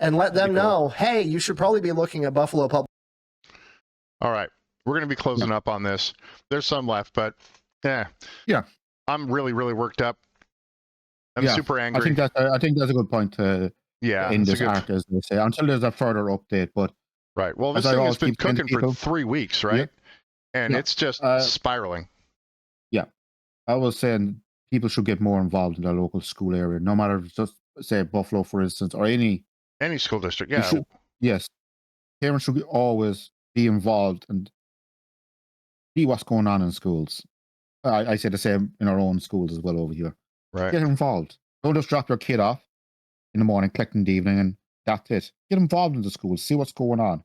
[SPEAKER 9] and let them know, hey, you should probably be looking at Buffalo Public.
[SPEAKER 1] All right. We're going to be closing up on this. There's some left, but yeah. I'm really, really worked up. I'm super angry.
[SPEAKER 2] I think that's a good point to end this arc, as they say, until there's a further update. But
[SPEAKER 1] right. Well, this thing has been cooking for 3 weeks, right? And it's just spiraling.
[SPEAKER 2] Yeah. I was saying people should get more involved in their local school area, no matter, just say Buffalo, for instance, or any
[SPEAKER 1] school district.
[SPEAKER 2] Yes. Parents should always be involved and see what's going on in schools. I say the same in our own schools as well over here.
[SPEAKER 1] Right.
[SPEAKER 2] Get involved. Don't just drop your kid off in the morning, collect in the evening, and that's it. Get involved in the schools. See what's going on.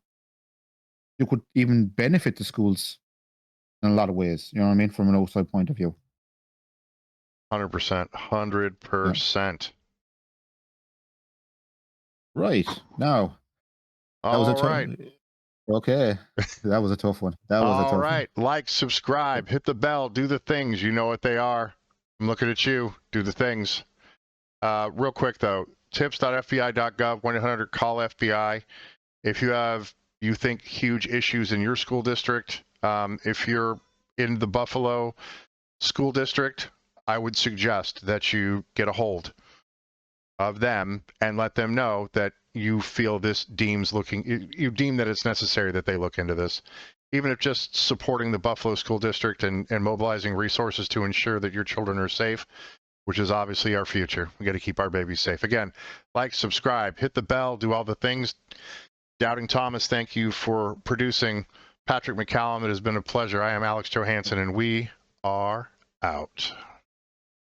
[SPEAKER 2] You could even benefit the schools in a lot of ways. You know what I mean? From an outside point of view.
[SPEAKER 1] 100%. 100%.
[SPEAKER 2] Right. Now. Okay. That was a tough one.
[SPEAKER 1] All right. Like, subscribe, hit the bell, do the things. You know what they are. I'm looking at you. Do the things. Real quick, though. Tips.fbi.gov, 1-800-CALL-FBI. If you think huge issues in your school district, if you're in the Buffalo school district, I would suggest that you get a hold of them and let them know that you feel this you deem that it's necessary that they look into this, even if just supporting the Buffalo school district and mobilizing resources to ensure that your children are safe which is obviously our future. We got to keep our babies safe. Again, like, subscribe, hit the bell, do all the things. Doubting Thomas, thank you for producing. Patrick McCallum, it has been a pleasure. I am Alex Johansson, and we are out.